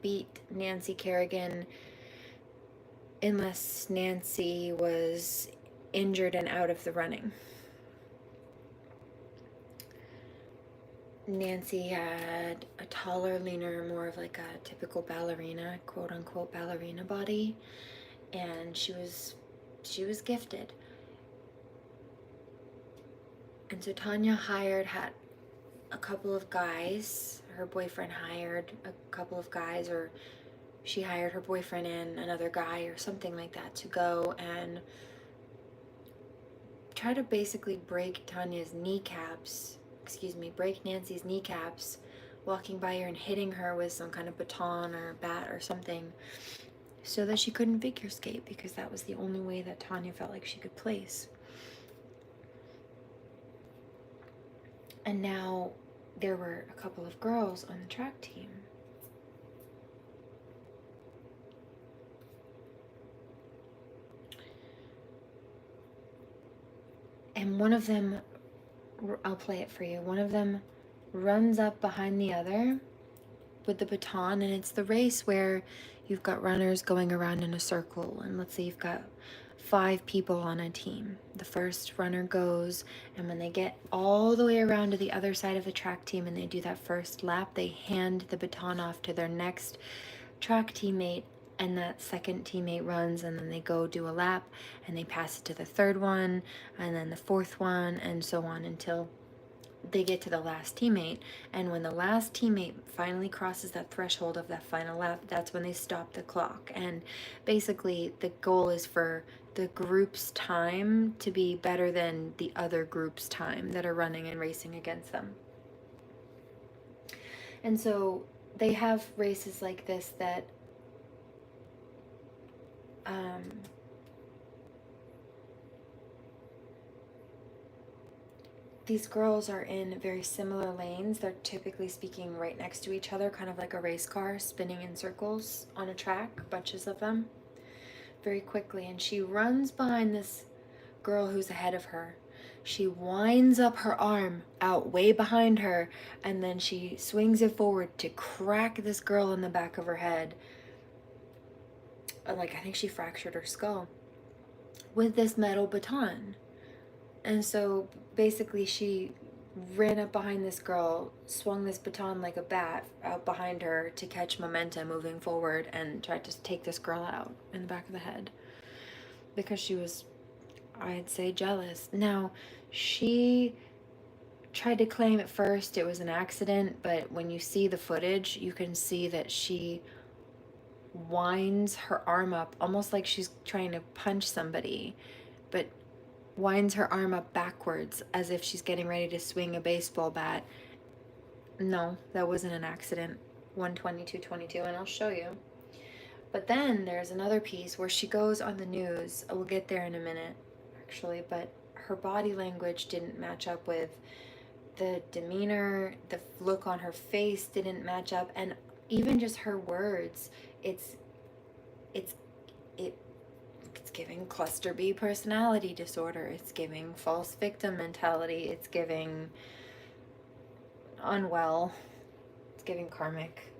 beat Nancy Kerrigan unless Nancy was injured and out of the running. Nancy had a taller, leaner, more of like a typical ballerina, quote unquote ballerina body, and she was gifted. And so Tanya had a couple of guys. Her boyfriend hired a couple of guys, or she hired her boyfriend and another guy or something like that to go and try to basically break Nancy's kneecaps, walking by her and hitting her with some kind of baton or bat or something, so that she couldn't figure skate, because that was the only way that Tanya felt like she could place. And now there were a couple of girls on the track team. And one of them, I'll play it for you, one of them runs up behind the other with the baton, and it's the race where you've got runners going around in a circle, and let's say you've got 5 people on a team. The first runner goes, and when they get all the way around to the other side of the track team and they do that first lap, they hand the baton off to their next track teammate and that second teammate runs, and then they go do a lap, and they pass it to the third one, and then the fourth one, and so on until they get to the last teammate. And when the last teammate finally crosses that threshold of that final lap, that's when they stop the clock. And basically the goal is for the group's time to be better than the other group's time that are running and racing against them. And so they have races like this that these girls are in very similar lanes. They're typically speaking right next to each other, kind of like a race car spinning in circles on a track, bunches of them, very quickly. And she runs behind this girl who's ahead of her. She winds up her arm out way behind her, and then she swings it forward to crack this girl in the back of her head. Like, I think she fractured her skull with this metal baton. And so basically she ran up behind this girl, swung this baton like a bat out behind her to catch momentum moving forward, and tried to take this girl out in the back of the head because she was, I'd say, jealous. Now, she tried to claim at first it was an accident, but when you see the footage, you can see that she winds her arm up almost like she's trying to punch somebody, but winds her arm up backwards as if she's getting ready to swing a baseball bat. No, that wasn't an accident. 12222, and I'll show you. But then there's another piece where she goes on the news. We'll get there in a minute, actually, but her body language didn't match up with the demeanor, the look on her face didn't match up, and even just her words, it's giving cluster B personality disorder. It's giving false victim mentality. It's giving unwell. It's giving karmic.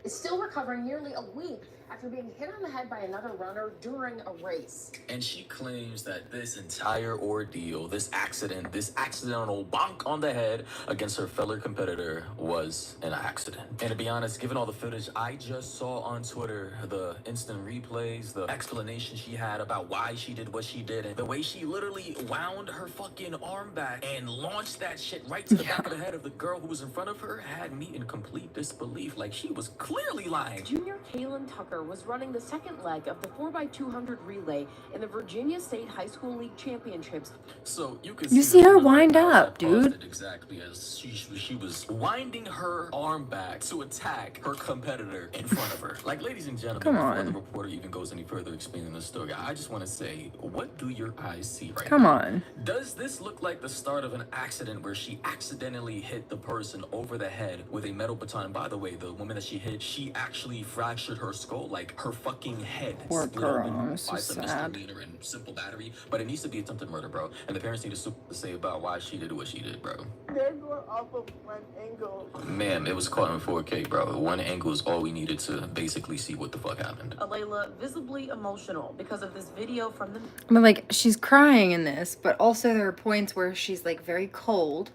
Is still recovering nearly a week after being hit on the head by another runner during a race. And she claims that this entire ordeal, this accident, this accidental bonk on the head against her fellow competitor was an accident. And to be honest, given all the footage I just saw on Twitter, the instant replays, the explanation she had about why she did what she did, and the way she literally wound her fucking arm back and launched that shit right to the back of the head of the girl who was in front of her had me in complete disbelief. Like, she was clearly lying. Junior Kaylin Tucker was running the second leg of the 4x200 relay in the Virginia State High School League Championships. So you can see her the wind videos up, I posted dude. exactly as she was winding her arm back to attack her competitor in front of her. Like, ladies and gentlemen, Come before on. the reporter even goes any further explaining the story, I just want to say, what do your eyes see right Come now? on. Does this look like the start of an accident where she accidentally hit the person over the head with a metal baton? And by the way, the woman that she hit, she actually fractured her skull, like her fucking head Poor split girl, open that's so by some sad. misdemeanor and simple battery. But it needs to be attempted murder, bro. And the parents need to say about why she did what she did, bro. They're going off of one angle. Ma'am, it was caught in 4K, bro. One angle is all we needed to basically see what the fuck happened. Alayla visibly emotional because of this video from the I mean, like, she's crying in this, but also there are points where she's like very cold,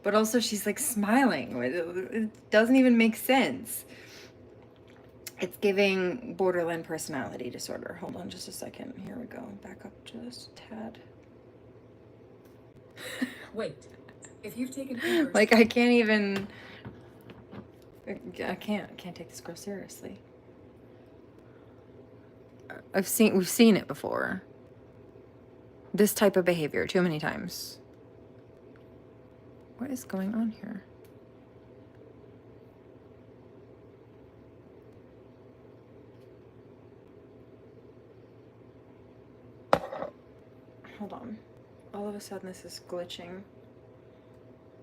but also she's like smiling. It doesn't even make sense. It's giving borderline personality disorder. Hold on just a second. Here we go. Back up just a tad. Wait, if you've taken Like, I can't even... I can't take this girl seriously. We've seen it before. This type of behavior too many times. What is going on here? Hold on. All of a sudden this is glitching.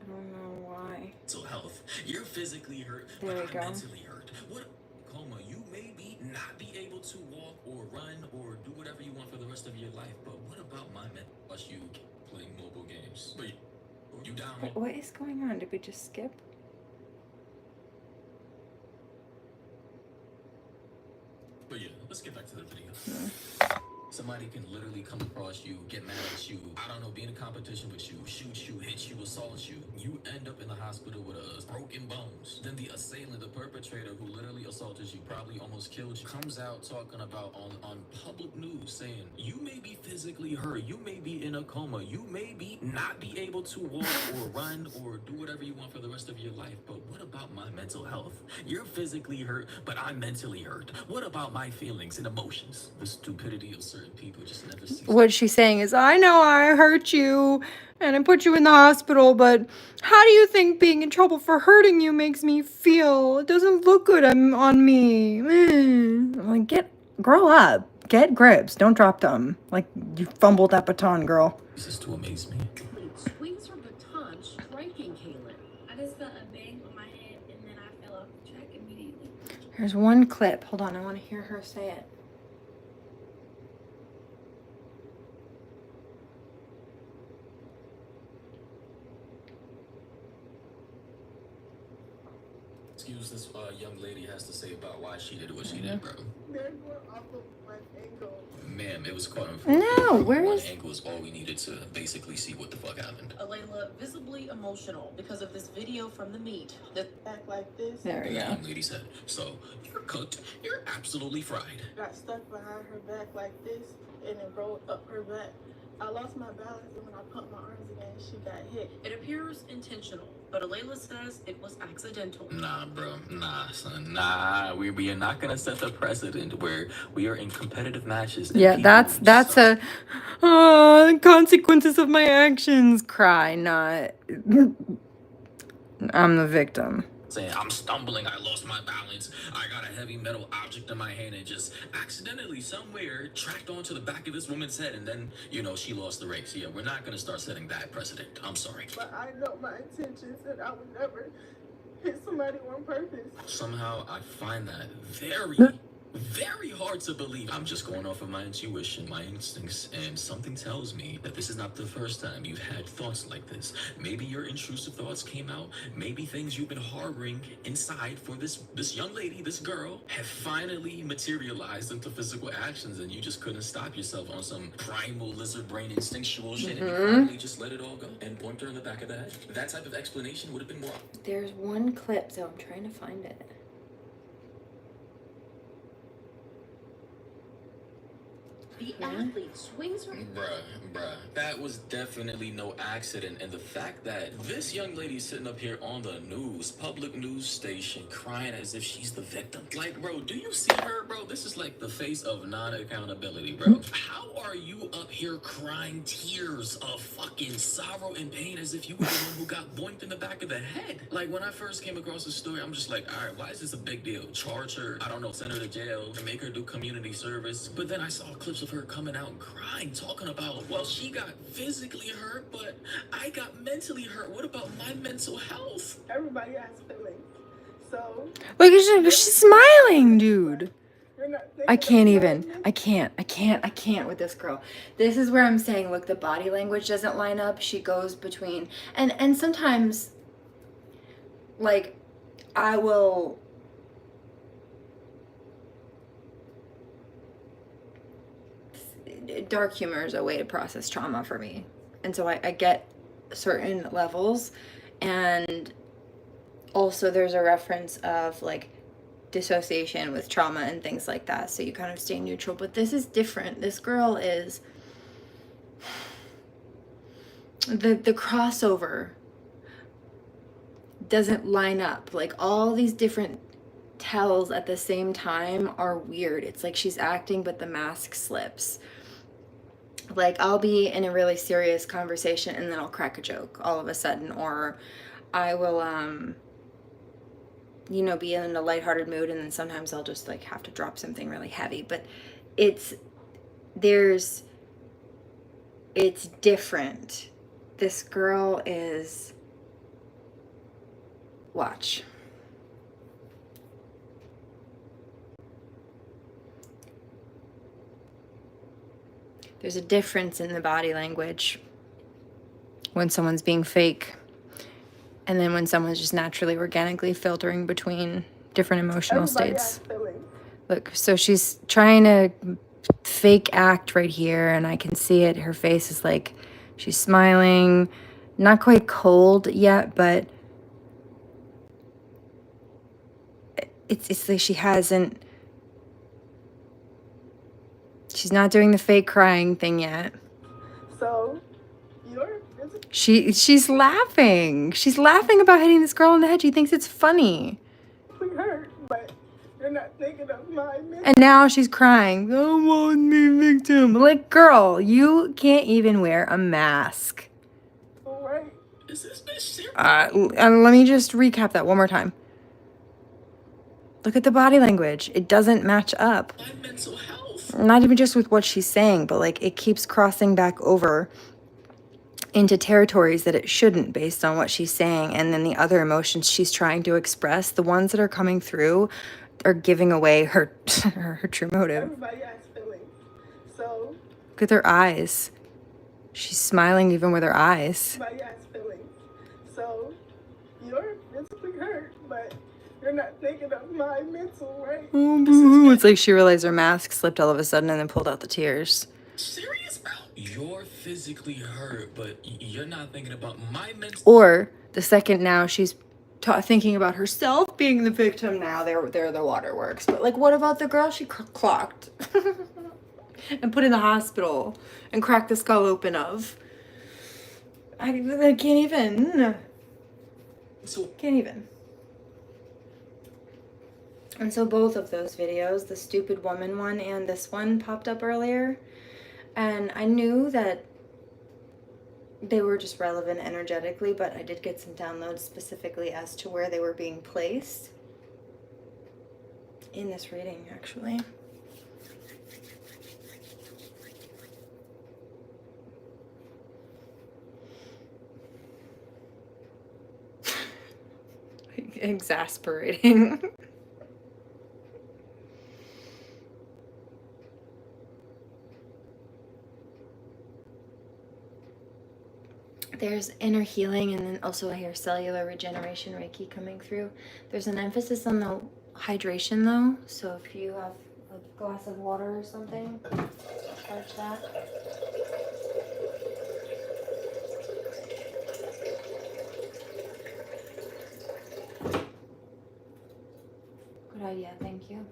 I don't know why. Mental health. You're physically hurt, There but we I'm go. mentally hurt. What coma? You may not be able to walk or run or do whatever you want for the rest of your life, but what about my mental? Plus you playing mobile games. But you down? Wait, what is going on? Did we just skip? But yeah, let's get back to the video. Somebody can literally come across you, get mad at you, I don't know, be in a competition with you, shoot you, hit you, assault you. You end up in the hospital with broken bones. Then the assailant, the perpetrator who literally assaulted you, probably almost killed you, comes out talking about on public news saying, you may be physically hurt, you may be in a coma, you may be not be able to walk or run or do whatever you want for the rest of your life. But what about my mental health? You're physically hurt, but I'm mentally hurt. What about my feelings and emotions? The stupidity of certain people just never ceases. What she's saying is, I know I hurt you and I put you in the hospital, but how do you think being in trouble for hurting you makes me feel? It doesn't look good on me. I'm like, grow up. Get grips. Don't drop them. Like, you fumbled that baton, girl. This is to amaze me. Swings her baton, striking Kaylin. I just felt a bang on my head and then I fell off the track immediately. Here's one clip. Hold on, I want to hear her say it. Excuse this young lady has to say about why she did what she did, bro. They're going off of one angle. Ma'am, it was caught on No, where one is... angle is all we needed to basically see what the fuck happened. Alayla visibly emotional because of this video from the meet. Act like this. There we The go. young lady said, so you're cooked, you're absolutely fried. Got stuck behind her back like this and it rolled up her back. I lost my balance and when I pumped my arms again, she got hit. It appears intentional, but Alayla says it was accidental. Nah, bro. Nah, son. Nah. We are not gonna set the precedent where we are in competitive matches. And Yeah, people that's a consequences of my actions cry, not I'm the victim. saying, I'm stumbling, I lost my balance, I got a heavy metal object in my hand and just accidentally somewhere tracked onto the back of this woman's head, and then, you know, she lost the race. Yeah, we're not gonna start setting that precedent. I'm sorry. But I know my intentions and I would never hit somebody on purpose. Somehow I find that very hard to believe. I'm just going off of my intuition, my instincts, and something tells me that this is not the first time you've had thoughts like this. Maybe your intrusive thoughts came out. Maybe things you've been harboring inside for this young lady, this girl, have finally materialized into physical actions, and you just couldn't stop yourself on some primal lizard brain instinctual shit, and you finally just let it all go and point her in the back of the head. That type of explanation would have been more. There's one clip, so I'm trying to find it. The athlete swings her. Bruh, that was definitely no accident. And the fact that this young lady's sitting up here on the news, public news station, crying as if she's the victim. Like, bro, do you see her, bro? This is like the face of non-accountability, bro. How are you up here crying tears of fucking sorrow and pain as if you were the one who got boinked in the back of the head? Like, when I first came across the story, I'm just like, all right, why is this a big deal? Charge her, I don't know, send her to jail, and make her do community service. But then I saw clips of her coming out and crying, talking about, well, she got physically hurt, but I got mentally hurt. What about my mental health? Everybody has feelings. So Look, she's smiling, dude. you're not thinking I can't of even. nothing. I can't with this girl. This is where I'm saying, look, the body language doesn't line up. She goes between, and sometimes, like, I will. Dark humor is a way to process trauma for me, and so I get certain levels, and also there's a reference of like dissociation with trauma and things like that, so you kind of stay neutral. But this is different. This girl is the crossover doesn't line up. Like, all these different tells at the same time are weird. It's like she's acting but the mask slips. Like, I'll be in a really serious conversation and then I'll crack a joke all of a sudden, or I will you know, be in a lighthearted mood, and then sometimes I'll just like have to drop something really heavy. But it's different. This girl is, watch. There's a difference in the body language when someone's being fake, and then when someone's just naturally, organically filtering between different emotional Everybody states. has feelings. Look, so she's trying to fake act right here, and I can see it. Her face is like she's smiling, not quite cold yet, but it's like she's not doing the fake crying thing yet. So, you're She's laughing. She's laughing about hitting this girl in the head. She thinks it's funny. physically hurt, but you're not thinking of my mental. And now she's crying. I want me victim. Like, girl, you can't even wear a mask. Right? Is this bitch serious? Let me just recap that one more time. Look at the body language. It doesn't match up. My mental health. Not even just with what she's saying, but like it keeps crossing back over into territories that it shouldn't based on what she's saying. And then the other emotions she's trying to express, the ones that are coming through, are giving away her her true motive. Everybody has feelings. So, Look at her eyes. She's smiling even with her eyes. everybody has feelings. So, you're physically hurt, but you're not thinking of my mental, right? Oh, boo-hoo. It's like she realized her mask slipped all of a sudden and then pulled out the tears. Serious, bro? You're physically hurt, but you're not thinking about my mental. Or the second now she's thinking about herself being the victim. Now they're the waterworks. But like, what about the girl she clocked and put in the hospital and cracked the skull open of? I can't even. Can't even. And so both of those videos, the stupid woman one and this one, popped up earlier. And I knew that they were just relevant energetically, but I did get some downloads specifically as to where they were being placed in this reading, actually. Exasperating. There's inner healing, and then also I hear cellular regeneration Reiki coming through. There's an emphasis on the hydration though, so if you have a glass of water or something, charge that. Good idea, thank you.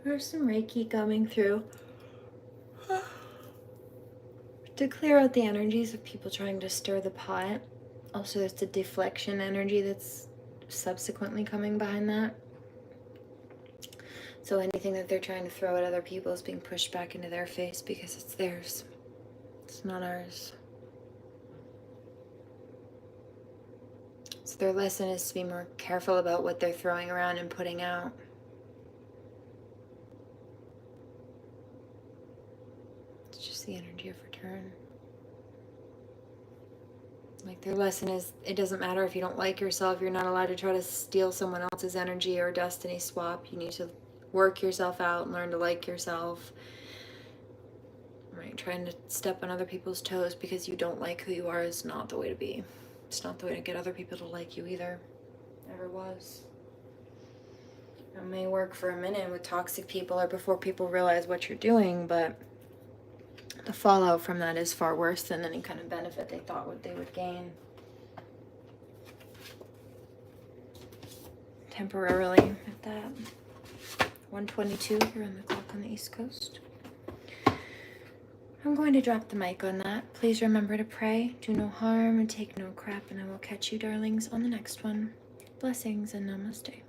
There's some Reiki coming through to clear out the energies of people trying to stir the pot. Also, there's the deflection energy that's subsequently coming behind that. So anything that they're trying to throw at other people is being pushed back into their face because it's theirs. It's not ours. So their lesson is to be more careful about what they're throwing around and putting out. It's just the energy of return. Like their lesson is, it doesn't matter if you don't like yourself, you're not allowed to try to steal someone else's energy or destiny swap. You need to work yourself out and learn to like yourself. Right? Trying to step on other people's toes because you don't like who you are is not the way to be. It's not the way to get other people to like you either. Never was. It may work for a minute with toxic people or before people realize what you're doing, but the fallout from that is far worse than any kind of benefit they thought they would gain. Temporarily at that. 1:22 here on the clock on the East Coast. I'm going to drop the mic on that. Please remember to pray, do no harm, and take no crap, and I will catch you darlings on the next one. Blessings and namaste.